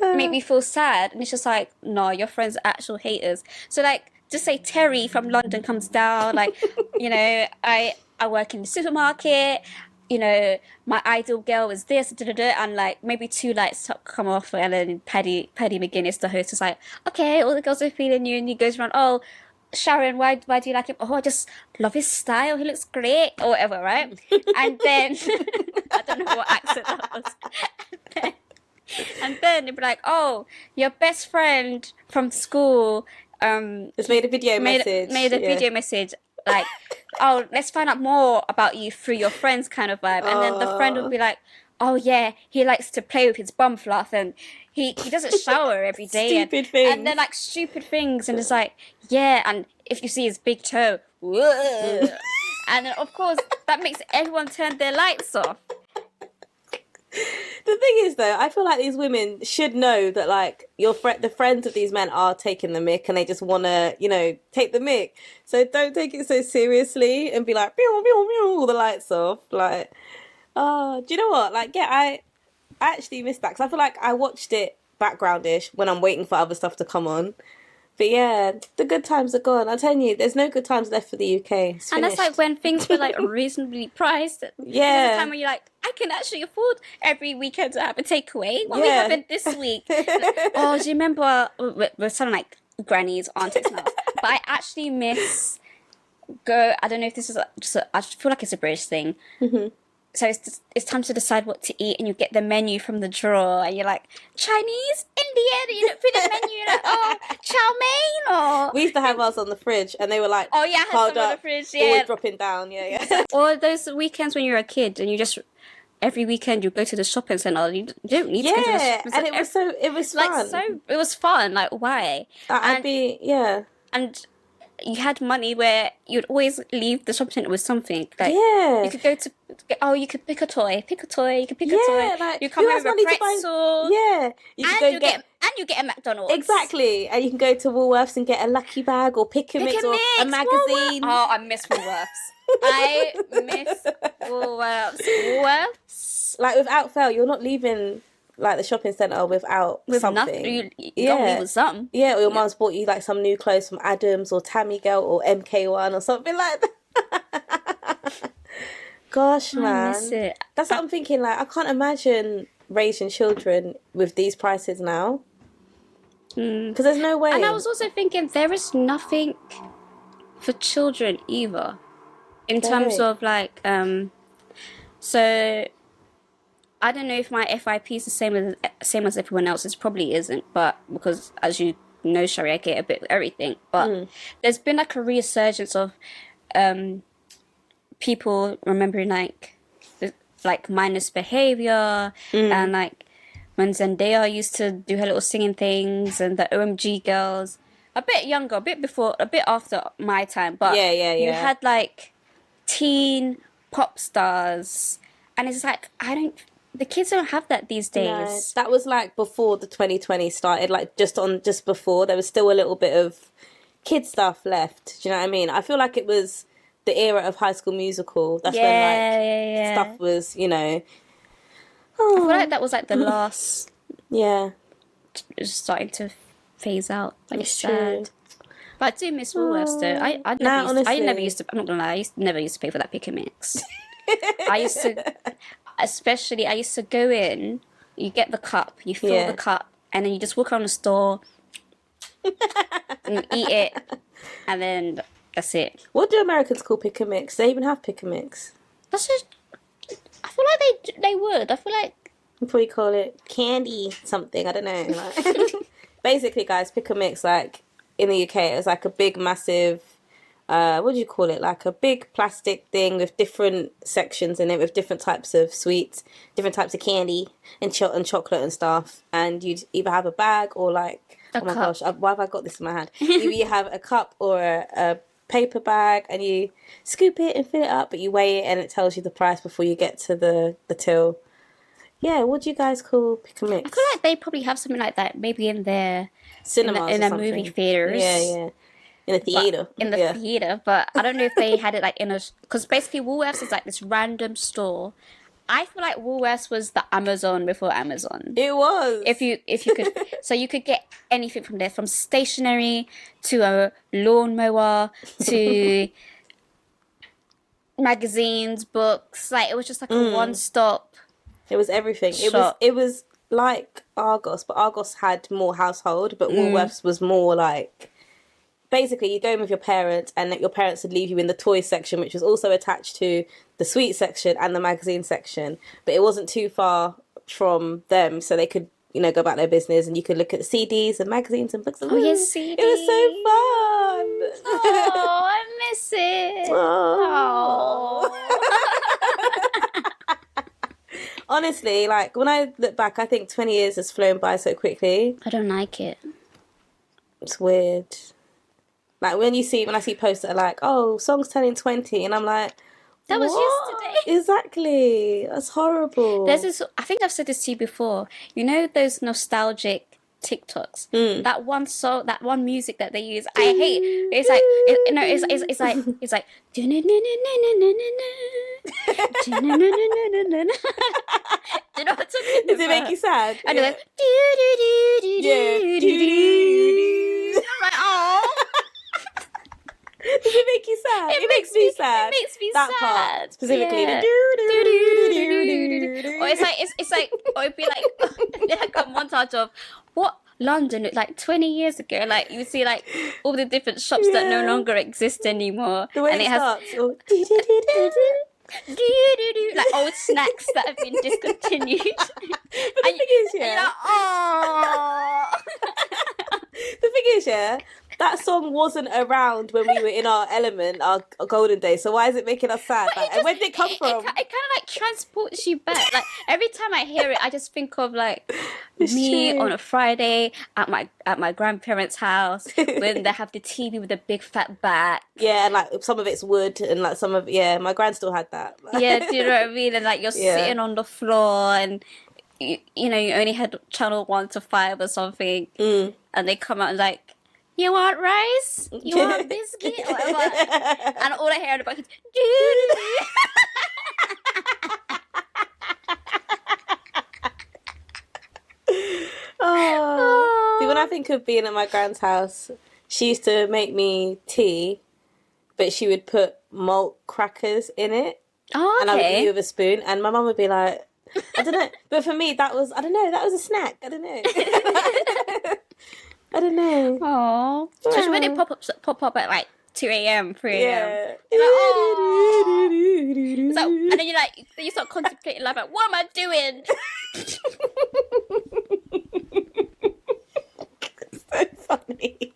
make me feel sad? And it's just like, no, your friends are actual haters. So like, just say Terry from London comes down, like, you know, I work in the supermarket. You know, my ideal girl is this, and like maybe 2 lights come off, and then Paddy McGuinness, the host, is like, okay, all the girls are feeling you, and he goes around, oh, Sharon, why do you like him? Oh, I just love his style, he looks great, or whatever, right? And then I don't know what accent that was. And then they'd be like, oh, your best friend from school just made a video message. Made a video message. Like, oh, let's find out more about you through your friends kind of vibe. And then the friend will be like, oh yeah, he likes to play with his bum fluff, and he doesn't shower every day. Stupid things. And they're like stupid things, and it's like, yeah, and if you see his big toe, whoa. And then of course that makes everyone turn their lights off. The thing is, though, I feel like these women should know that, like, the friends of these men are taking the mick, and they just want to, you know, take the mick. So don't take it so seriously and be like, pew, pew, pew, all the lights off. Like, oh, do you know what? Like, yeah, I actually missed that, because I feel like I watched it backgroundish when I'm waiting for other stuff to come on. But yeah, the good times are gone. I'm telling you, there's no good times left for the UK. It's and that's like when things were like reasonably priced. Yeah. There's a time when you're like, I can actually afford every weekend to have a takeaway. What we having this week? Oh, do you remember? We're sounding like grannies, aunties now. But I actually miss I don't know if this is I feel like it's a British thing. Mm-hmm. So it's time to decide what to eat, and you get the menu from the drawer, and you're like, Chinese, Indian, you look through the menu, you're like, oh, chow mein, or... We used to have ours on the fridge, and they were like, oh yeah, I had some on the fridge, yeah. Always dropping down, yeah. Or those weekends when you're a kid, and you just, every weekend you go to the shopping centre, you don't need to go to the shopping centre. And it was fun. It was fun, like, why? And you had money where you'd always leave the shopping centre with something. Like, you could go to, you could pick a toy, you could pick a toy. Like, you come home with a pretzel. You get a McDonald's. Exactly. And you can go to Woolworths and get a Lucky Bag or Pick a Mix or a magazine. Oh, I miss Woolworths. I miss Woolworths. Like, without fail, you're not leaving... like the shopping centre without something. Nothing. You got me with something. Yeah, or your mum's bought you like some new clothes from Adams or Tammy Girl or MK1 or something like that. Gosh, man. I miss it. That's what I'm thinking. Like, I can't imagine raising children with these prices now. Because there's no way. And I was also thinking, there is nothing for children either. in terms of like, so I don't know if my FIP is the same as everyone else's. Probably isn't, but because as you know, Shari, I get a bit of everything. But there's been like a resurgence of people remembering like mindless behavior and like when Zendaya used to do her little singing things and the OMG girls. A bit younger, a bit before, a bit after my time, but you had like teen pop stars, and it's like the kids don't have that these days. No, that was like before the 2020 started, like just before. There was still a little bit of kid stuff left. Do you know what I mean? I feel like it was the era of High School Musical. That's when like stuff was, you know. I feel like that was like the last. Yeah, it's starting to phase out. Like it's true. sad. But I do miss Woolworths though. I never used to. I'm not gonna lie. I never used to pay for that pick and mix. I used to go in. You get the cup. You fill the cup, and then you just walk around the store and you eat it, and then that's it. What do Americans call pick and mix? They even have pick and mix. That's just. I feel like they would. I feel like. You probably call it candy something. I don't know. Like, basically, guys, pick and mix, like, in the UK, it was like a big, massive, what do you call it? Like a big plastic thing with different sections in it, with different types of sweets, different types of candy, and chocolate and stuff. And you'd either have a bag or like, oh my gosh, why have I got this in my hand? Either you have a cup or a paper bag, and you scoop it and fill it up, but you weigh it and it tells you the price before you get to the till. Yeah, what do you guys call pick and mix? I feel like they probably have something like that, maybe in their cinemas, in their movie theaters. Yeah, in a theater. Theater, but I don't know if they had it like in a, because basically Woolworths is like this random store. I feel like Woolworths was the Amazon before Amazon. It was. If you could, so you could get anything from there, from stationery to a lawnmower to magazines, books. Like it was just like a one-stop. It was everything. Shop. It was like Argos, but Argos had more household, but Woolworths was more like, basically you go in with your parents and your parents would leave you in the toy section, which was also attached to the sweet section and the magazine section, but it wasn't too far from them, so they could, you know, go about their business, and you could look at CDs and magazines and books. Oh yes, CDs. It was so fun. Oh, I miss it. Oh. Honestly, like, when I look back, I think 20 years has flown by so quickly. I don't like it. It's weird. Like, when I see posts that are like, oh, songs turning 20, and I'm like, that was yesterday. Exactly. That's horrible. There's this, I think I've said this to you before. You know those nostalgic TikToks? That one song, that one music that they use, I hate. It's like, it's like, do you know what I'm talking about? Does it make you sad? And they're like, I'm like, oh. Does it make you sad? It makes me sad. It makes me that sad. Part specifically. Yeah. Or it's like, or it'd be like a montage of what London looked like 20 years ago. Like you see like all the different shops that no longer exist anymore. The way and it starts. Like old snacks that have been discontinued. But the thing is, the thing is, that song wasn't around when we were in our element, our golden days. So why is it making us sad? Like, and where did it come from? It kind of like transports you back. Like every time I hear it, I just think of like me on a Friday at my grandparents' house when they have the TV with a big fat back. Yeah, and like some of it's wood, and like some of my gran still had that. Yeah, do you know what I mean? And like you're sitting on the floor, and you know you only had channel 1 to 5 or something, and they come out and like, you want rice? You want biscuit? Whatever. And all I hear in the back is See, when I think of being at my grand's house, she used to make me tea, but she would put malt crackers in it. Oh, okay. And I would eat with a spoon, and my mum would be like, I don't know. But for me, that was a snack. I don't know. I don't know. Oh, especially when it pop up at like 2 a.m., 3 a.m. Yeah. Like, oh. So, and then you start contemplating like, what am I doing? So funny.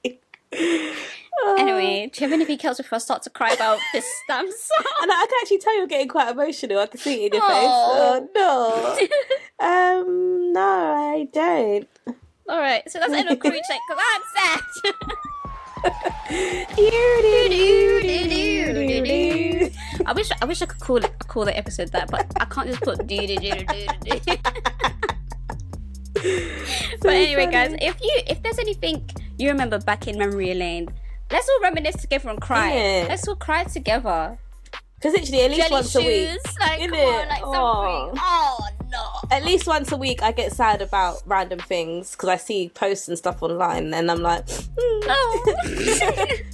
Anyway, do you have anything else before I start to cry about this damn song? And I can actually tell you're getting quite emotional. I can see it in your face. Oh. Oh, no. No, I don't. All right, so that's the end of Crew Check because I'm sad. I wish I could call the episode that, but I can't just put do. But anyway, guys, if there's anything you remember back in memory lane, let's all reminisce together and cry. Yeah. Let's all cry together. Because literally at least Jelly once shoes, a week. like come on, like something. Oh no. At least once a week I get sad about random things because I see posts and stuff online and I'm like, No.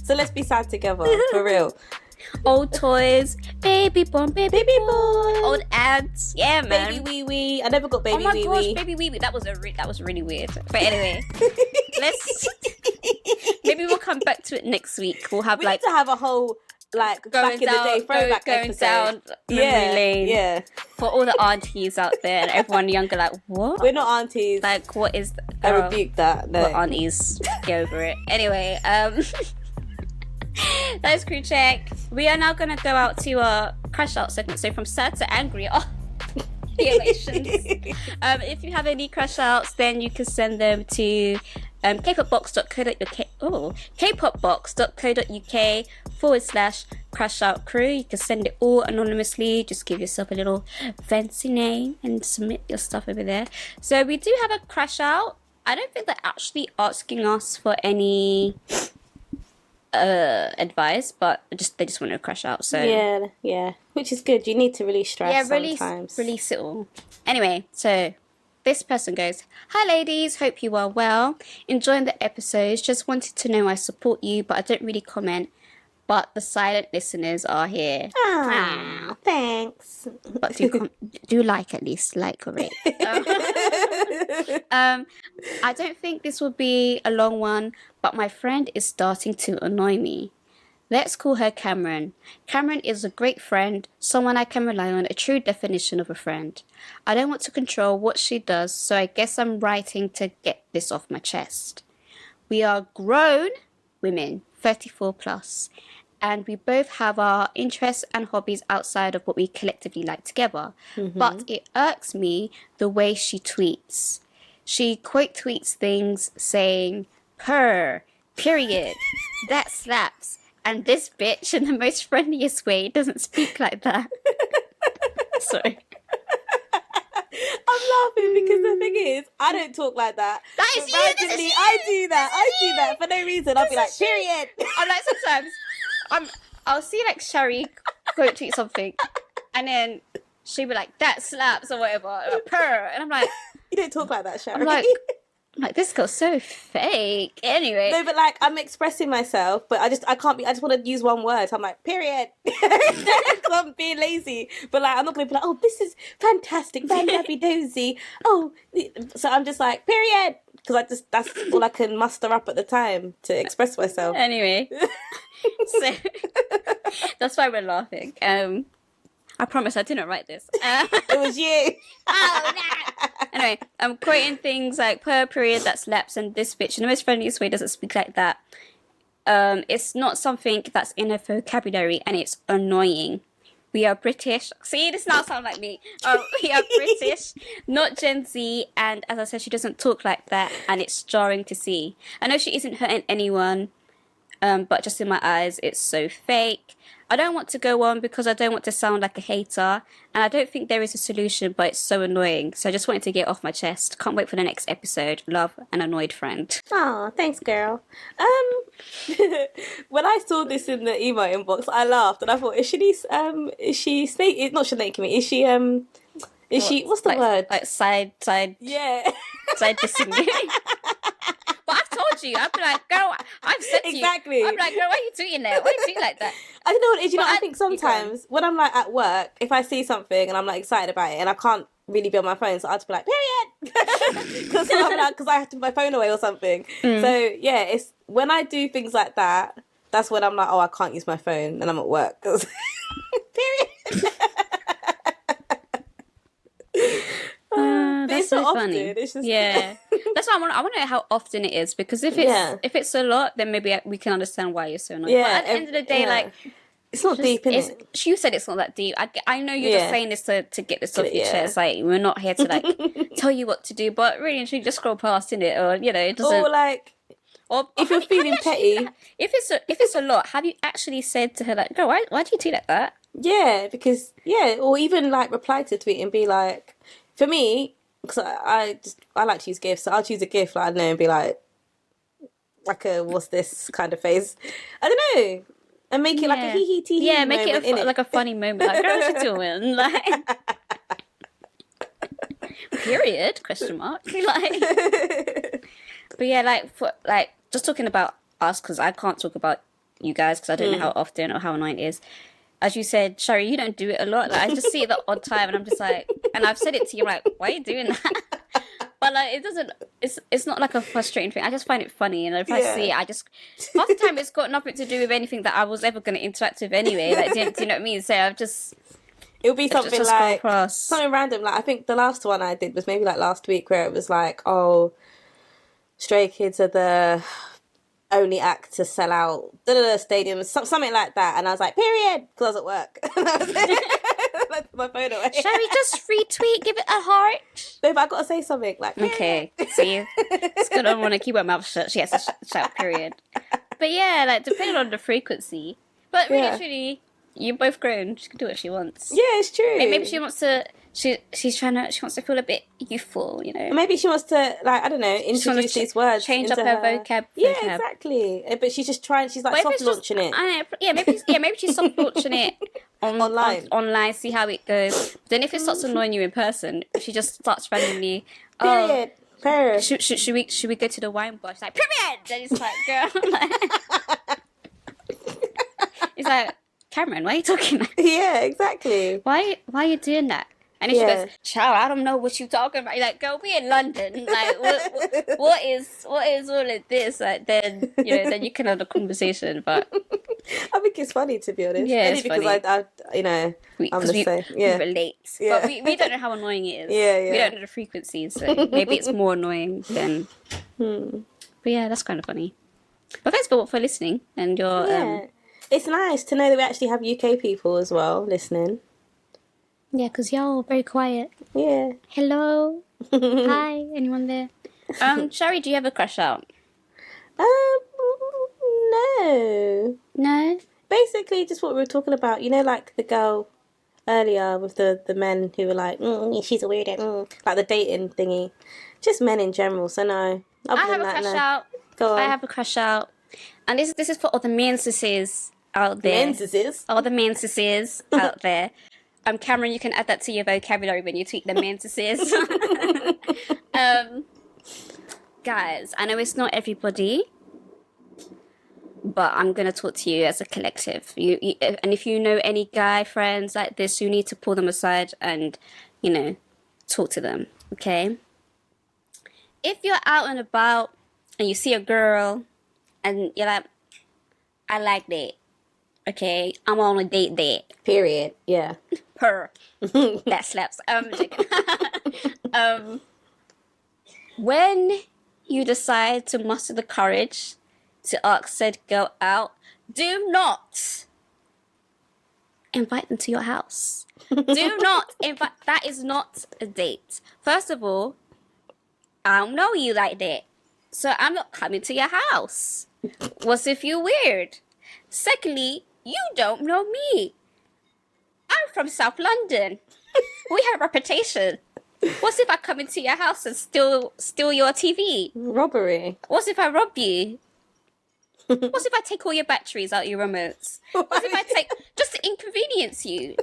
So let's be sad together, for real. Old toys, baby born, baby born. Old ads, yeah, man. Baby wee wee. I never got baby oh my wee gosh, wee. baby wee wee. That was really weird. But anyway, maybe we'll come back to it next week. We'll have We need to have a whole back in the day throwback going episode. down memory lane. Yeah. For all the aunties out there and everyone younger, like what? We're not aunties. Like what is? I rebuke that. No. Well, aunties, get over it. Anyway, that's Crew Check. We are now gonna go out to a crash out segment. So from sad to angry. Oh, the emotions. If you have any crash outs, then you can send them to kpopbox.co.uk. Oh, kpopbox.co.uk/crash out crew. You can send it all anonymously. Just give yourself a little fancy name and submit your stuff over there. So we do have a crash out. I don't think they're actually asking us for any advice, but they just want to crash out. So yeah, which is good. You need to release stress sometimes. release it all. Anyway, so this person goes, "Hi ladies, hope you are well. Enjoying the episodes. Just wanted to know I support you, but I don't really comment. But the silent listeners are here. Ah, thanks. But do like at least like or rate. I don't think this will be a long one, but my friend is starting to annoy me. Let's call her Cameron. Cameron is a great friend, someone I can rely on, a true definition of a friend. I don't want to control what she does, so I guess I'm writing to get this off my chest. We are grown women, 34 plus, and we both have our interests and hobbies outside of what we collectively like together. Mm-hmm. But it irks me the way she tweets. She quote tweets things saying, "Purr, period, that slaps, and this bitch," in the most friendliest way. Doesn't speak like that. Sorry. I'm laughing because the thing is, I don't talk like that. That is you. Randomly, I do that for no reason. I'll be like, period. I'm like, sometimes I'll see like Sherry quote tweet something, and then she'll be like, "That slaps" or whatever, or "Purr," and I'm like, you don't talk like that, Sherry. I'm like, this girl's so fake. Anyway. No, but like, I'm expressing myself, but I just want to use one word. So I'm like, period. I'm being lazy. But like, I'm not going to be like, "Oh, this is fantastic, fantabby-dozy." Oh, so I'm just like, period. Because that's all I can muster up at the time to express myself. Anyway. So, that's why we're laughing. I promise I didn't write this. It was you. Oh, no. Anyway, I'm quoting things like "per period that slaps" and "this bitch" in the most friendliest way. Doesn't speak like that. It's not something that's in her vocabulary, and it's annoying. We are British. See, this now sounds like me. We are British, not Gen Z, and as I said, she doesn't talk like that, and it's jarring to see. I know she isn't hurting anyone, but just in my eyes, it's so fake. I don't want to go on because I don't want to sound like a hater, and I don't think there is a solution, but it's so annoying. So I just wanted to get it off my chest. Can't wait for the next episode. Love, an annoyed friend. Oh, thanks, girl. When I saw this in the email inbox, I laughed and I thought, is she snake? Not snaking me. Is she? Is she? What's the word? Like side. Yeah. Side dissing me. But I've told you. I've been like, girl. I've said to exactly. you. I'm like, girl, why are you tweeting that? Why are you tweeting like that? I don't know what it is. I think sometimes when I'm like at work, if I see something and I'm like excited about it and I can't really be on my phone, so I'll just be like, period, because I have to put my phone away or something. So yeah, it's when I do things like that, that's when I'm like, oh, I can't use my phone and I'm at work. Period. That's so funny. It's just... Yeah, that's why I want to know how often it is, because if it's a lot, then maybe we can understand why you're so annoyed. Yeah, but at the end of the day, like, it's not deep, is it? You said it's not that deep. I know you're just saying this to get this off your chest. Like, we're not here to like tell you what to do, but really and truly just scroll past in it, or it doesn't. Or like, or if you're feeling petty, if it's a lot, have you actually said to her like, "Girl, why do you do like that?" Yeah, because or even like reply to a tweet and be like, for me, because I like to use GIFs, so I'll choose a GIF, like, I don't know, and be like a what's this kind of face, I don't know, and make it like a hee hee tee hee. Yeah, make it like a funny moment. Like, girl, what you doing? Like, period? Question mark. Like, but yeah, like just talking about us, because I can't talk about you guys because I don't know how often or how annoying it is. As you said, Shari, you don't do it a lot. Like, I just see it the odd time, and I'm just like, and I've said it to you, like, why are you doing that? But like, it doesn't. It's not like a frustrating thing. I just find it funny, and if I see it, I just half the time it's got nothing to do with anything that I was ever going to interact with anyway. Like, do you know what I mean? So I've just. It'll be something like something random. Like, I think the last one I did was maybe like last week, where it was like, oh, Stray Kids are the only act to sell out stadiums, something like that, and I was like, period, because I was at work. I put my phone away. Shall we just retweet, give it a heart? But if I gotta say something, like, period. Okay, see, it's good. I want to keep my mouth shut. She has to shout period. But yeah, like, depending on the frequency. But really, truly, you're both grown. She can do what she wants. Yeah, it's true. Maybe she wants to. She wants to feel a bit youthful, Maybe she wants to, like, I don't know, introduce these words, change up her vocab. Yeah, exactly. But she's just trying. She's like soft launching it. Maybe she's soft launching it online. See how it goes. Then if it starts annoying you in person, she just starts randomly. Period. Period. Should we go to the wine bar? She's like, period. Then it's like, girl. It's like, Cameron, why are you talking like that? Yeah, exactly. Why are you doing that? And then she goes, child, I don't know what you're talking about. You're like, girl, we in London. Like, what is all of this? Like, then then you can have a conversation. But I think it's funny, to be honest. Yeah, it's because funny. I'm the same. Yeah, we relate. Yeah. But we don't know how annoying it is. Yeah. We don't know the frequencies, so maybe it's more annoying than. But yeah, that's kind of funny. But thanks for listening and your. It's nice to know that we actually have UK people as well listening. Yeah, because y'all are very quiet. Yeah. Hello. Hi. Anyone there? Shari, do you have a crush out? No. No? Basically, just what we were talking about. Like the girl earlier with the men who were like, she's a weirdo. Like the dating thingy. Just men in general, so no. I have a crush out. Go on. I have a crush out. And this is for all the menses out there. Menses? All the menses out there. Cameron, you can add that to your vocabulary when you tweet the menses. Guys, I know it's not everybody, but I'm going to talk to you as a collective. You, and if you know any guy friends like this, you need to pull them aside and, talk to them, okay? If you're out and about and you see a girl and you're like, I like that. Okay, I'm on a date there. Period. Yeah. That slaps. When you decide to muster the courage to ask said girl out, do not invite them to your house. Do not invite. That is not a date. First of all, I don't know you like that, so I'm not coming to your house. What's if you're weird? Secondly, you don't know me. I'm from South London. We have a reputation. What if I come into your house and steal your TV? Robbery. What if I rob you? What if I take all your batteries out your remotes? What if I just to inconvenience you?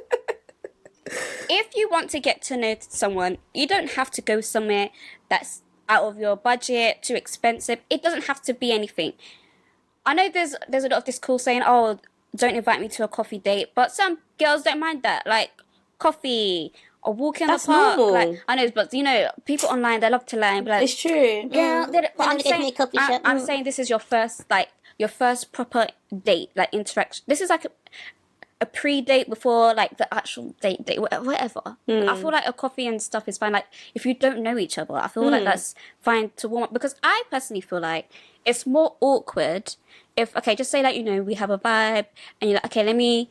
If you want to get to know someone, you don't have to go somewhere that's out of your budget, too expensive. It doesn't have to be anything. I know there's a lot of discourse saying, oh, don't invite me to a coffee date, but some girls don't mind that, like coffee or walking in the park. Normal. Like, I know, but people online, they love to lie and be like, it's true. yeah. But I'm saying this is your first your first proper date, like interaction. This is like a pre-date before like the actual date, whatever. I feel like a coffee and stuff is fine. Like if you don't know each other, I feel like that's fine to warm up, because I personally feel like it's more awkward if, okay, just say like, you know, we have a vibe and you're like, okay,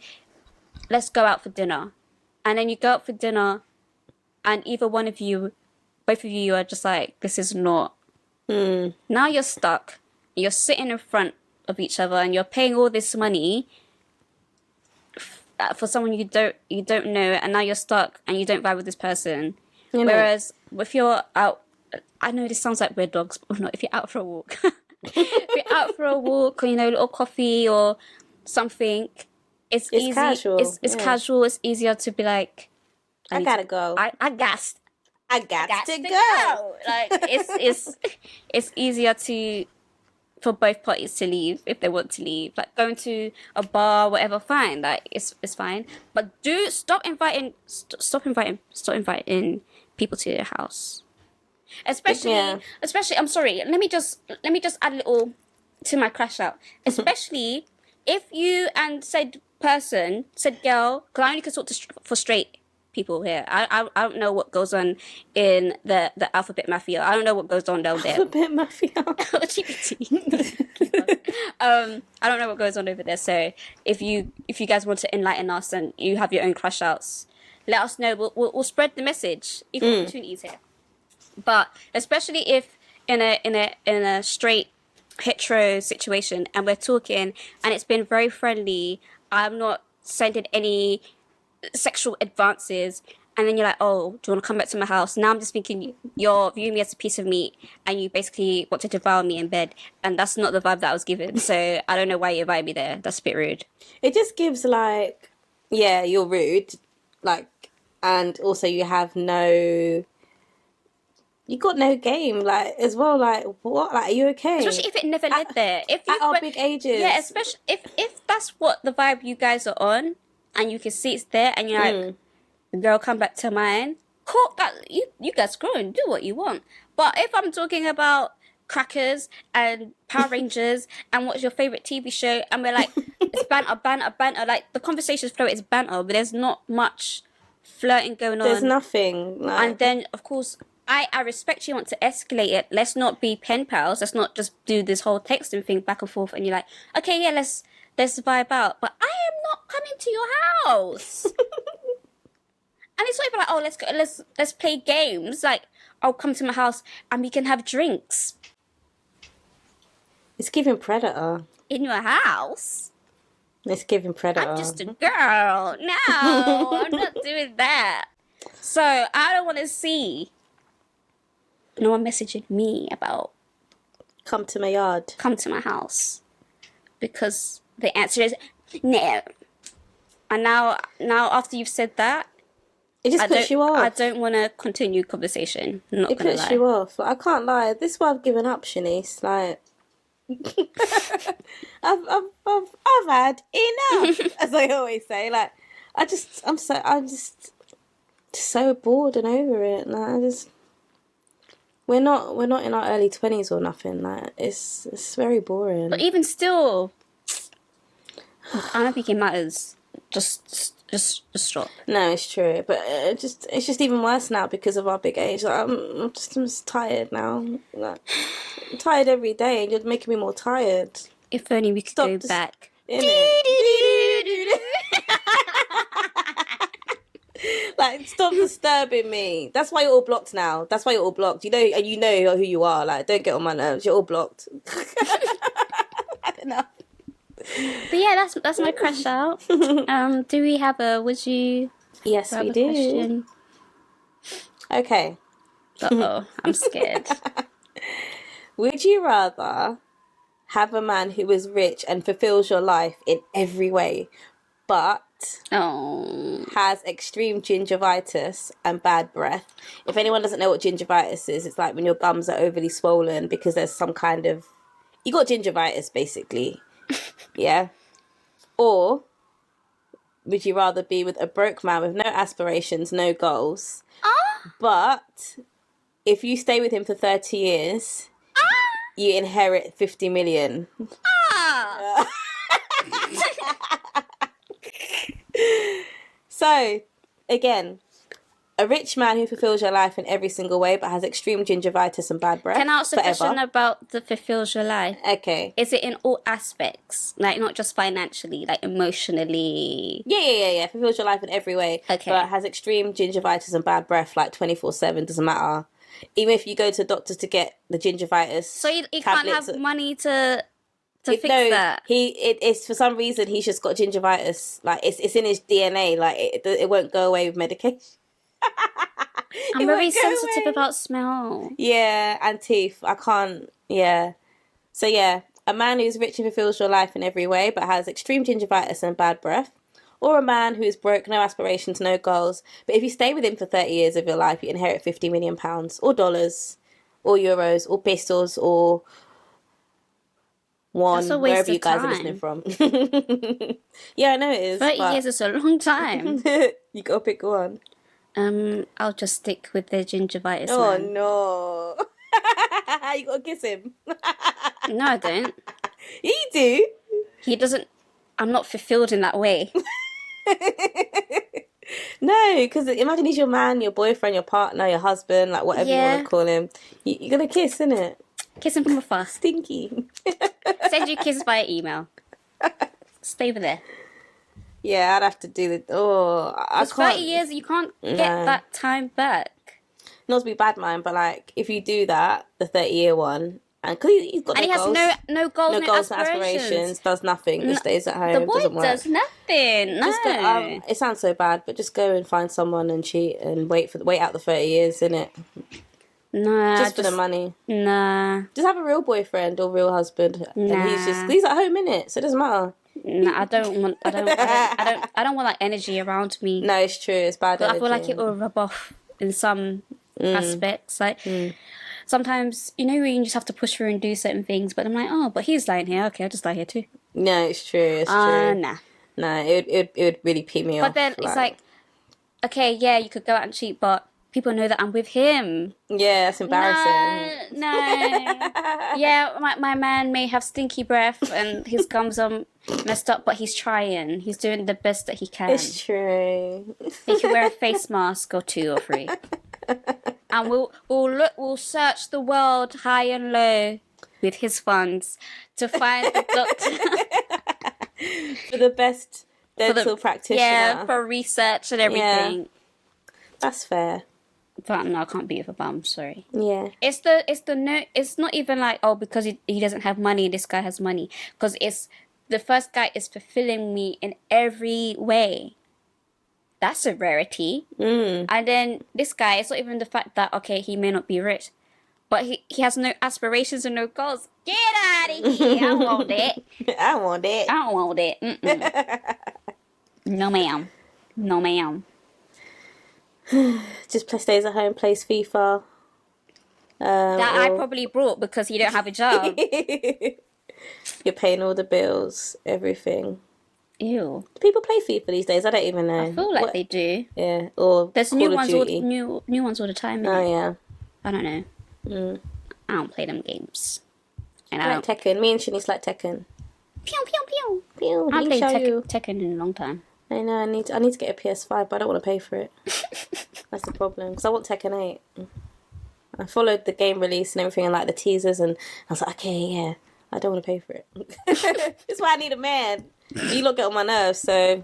let's go out for dinner. And then you go out for dinner and either both of you are just like, this is not. Now you're stuck. You're sitting in front of each other and you're paying all this money for someone you don't know, and now you're stuck and you don't vibe with this person. You know. Whereas if you're out, I know this sounds like we're dogs, but not. If you're out for a walk, if you're out for a walk, or, you know, a little coffee or something, it's easy. Casual. It's casual. It's easier to be like, I gotta go. I got to go. Like it's easier for both parties to leave if they want to leave. Like going to a bar, whatever, fine. Like it's fine. But stop inviting people to your house. Especially, I'm sorry. Let me just add a little to my crash out. Especially if you and said girl, because I only can talk for straight people here. I don't know what goes on in the alphabet mafia. I don't know what goes on down there. Alphabet mafia. I don't know what goes on over there. So if you guys want to enlighten us and you have your own crash outs, let us know. We'll spread the message. Equal opportunities here. But especially if in a straight hetero situation and we're talking and it's been very friendly, I'm not sending any sexual advances, and then you're like, oh, do you want to come back to my house? Now I'm just thinking you're viewing me as a piece of meat and you basically want to devour me in bed, and that's not the vibe that I was given. So I don't know why you invite me there. That's a bit rude. It just gives like, yeah, you're rude, like, and also you got no game, like, as well. Like, what? Like, are you okay? Especially if it never led there. If at our big ages, yeah. Especially if that's what the vibe you guys are on, and you can see it's there, and you're like, girl, come back to mine. Cool, that you guys grow and do what you want. But if I'm talking about crackers and Power Rangers and what's your favorite TV show, and we're like, it's banter, like the conversation's flow is banter, but there's not much flirting going on. There's nothing. Like... And then, of course, I respect you want to escalate it. Let's not be pen pals. Let's not just do this whole texting thing back and forth. And you're like, okay, yeah, let's vibe out. But I am not coming to your house. And it's not even like, oh, let's go, let's play games. Like, I'll come to my house and we can have drinks. It's giving Predator. In your house? It's giving Predator. I'm just a girl. No, I'm not doing that. So I don't want to see no one messaging me about come to my yard, come to my house, because the answer is no. And now after you've said that, it just puts you off. I don't want to continue conversation. I'm not it gonna puts lie. you off. Like, I can't lie. This is why I've given up, Shanice. Like, I've had enough, as I always say. Like, I'm just so bored and over it. Like, we're not in our early 20s or nothing. Like, it's very boring. But even still, I don't think it matters. Just stop. No, it's true, but it's just even worse now because of our big age. Like, I'm just tired now. Like, I'm tired every day, and you're making me more tired. If only we could go back. Like, stop disturbing me. That's why you're all blocked now. That's why you're all blocked. You know, and you know who you are. Like, don't get on my nerves. You're all blocked. Enough. But yeah, that's my crash out. Do we have a would you? Yes, we do. Question? Okay. I'm scared. Would you rather have a man who is rich and fulfills your life in every way, but has extreme gingivitis and bad breath? If anyone doesn't know what gingivitis is, it's like when your gums are overly swollen because there's some kind of... You got gingivitis, basically. Yeah. Or would you rather be with a broke man with no aspirations, no goals, but if you stay with him for 30 years, you inherit 50 million? So, again, a rich man who fulfills your life in every single way but has extreme gingivitis and bad breath. Can I ask a forever. question about the fulfills your life? Okay. Is it in all aspects? Like, not just financially, like emotionally? Yeah. Fulfills your life in every way. Okay. But has extreme gingivitis and bad breath, like 24/7, doesn't matter. Even if you go to the doctor to get the gingivitis. So he can't have money to fix that? It's for some reason he's just got gingivitis. Like, it's in his DNA. Like, it won't go away with medication. I'm very sensitive about smell. Yeah, and teeth. I can't. Yeah. So yeah, a man who's rich and fulfills your life in every way, but has extreme gingivitis and bad breath, or a man who's broke, no aspirations, no goals, but if you stay with him for 30 years of your life, you inherit £50 million, or dollars, or euros, or pesos, or won, wherever you guys are listening from. Yeah, I know it is. 30 years is a long time. You gotta pick one. I'll just stick with the gingivitis. Oh man. no. You gotta kiss him. No, I don't. You do. He doesn't. I'm not fulfilled in that way. No, because imagine he's your man, your boyfriend, your partner, your husband, like whatever you want to call him. You're gonna kiss, innit? Kiss him from afar. Stinky. Send you kisses via email. Stay over there. Yeah, I'd have to do it. Oh, I can't. 30 years, you can't get that time back. Not to be bad man, but like if you do that, the 30-year one, and because he's got and no he goals, has no goals, no no goals, no aspirations. aspirations, does nothing, just stays at home, The boy doesn't work. does nothing. No. Just go, it sounds so bad, but just go and find someone and cheat and wait out the 30 years, innit? Nah, Just for the money. Nah. Just have a real boyfriend or real husband, and he's at home, innit? So it doesn't matter. Nah, I don't want that energy around me. No, it's true. It's bad energy. I feel like it will rub off in some aspects. Like sometimes, you know, you just have to push through and do certain things. But I'm like, oh, but he's lying here. Okay, I'll just lie here too. No, it's true. It's true. Nah. No, it would really pee me off. But then it's like, okay, yeah, you could go out and cheat, but people know that I'm with him. Yeah, that's embarrassing. No. Yeah, my man may have stinky breath and his gums are messed up, but he's trying. He's doing the best that he can. It's true. He can wear a face mask or 2 or 3. And we'll search the world high and low with his funds to find the doctor. For the best dental practitioner. Yeah, for research and everything. Yeah. That's fair. But no, I can't be with a bum, sorry. Yeah. It's not even like, oh, because he doesn't have money, this guy has money. Because it's, the first guy is fulfilling me in every way. That's a rarity. And then this guy, it's not even the fact that, okay, he may not be rich, but he has no aspirations and no goals. Get out of here. I want it. I want it. I don't want it. No, ma'am. No, ma'am. Just stays at home, plays FIFA. I probably brought because he don't have a job. You're paying all the bills, everything. Ew. Do people play FIFA these days? I don't even know. I feel like they do. Yeah. Or there's Call new of ones Duty. new ones all the time. Oh yeah. I don't know. I don't play them games. And I like Tekken. Me and Shanice like Tekken. Pew pew pew. Pew. I haven't played Tekken in a long time. I know. I need to get a PS5, but I don't want to pay for it. That's the problem. Because I want Tekken 8. I followed the game release and everything, and like the teasers, and I was like, okay, yeah, I don't want to pay for it. That's why I need a man. You lot get on my nerves, so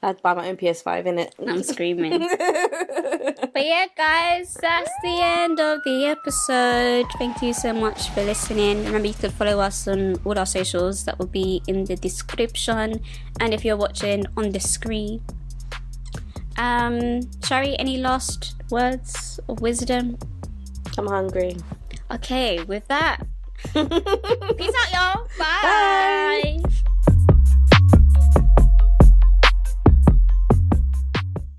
I'd buy my own PS5, innit? I'm screaming. But yeah, guys, that's the end of the episode. Thank you so much for listening. Remember, you could follow us on all our socials. That will be in the description. And if you're watching on the screen. Shari, any last words of wisdom? I'm hungry. Okay, with that. Peace out, y'all. Bye. Bye.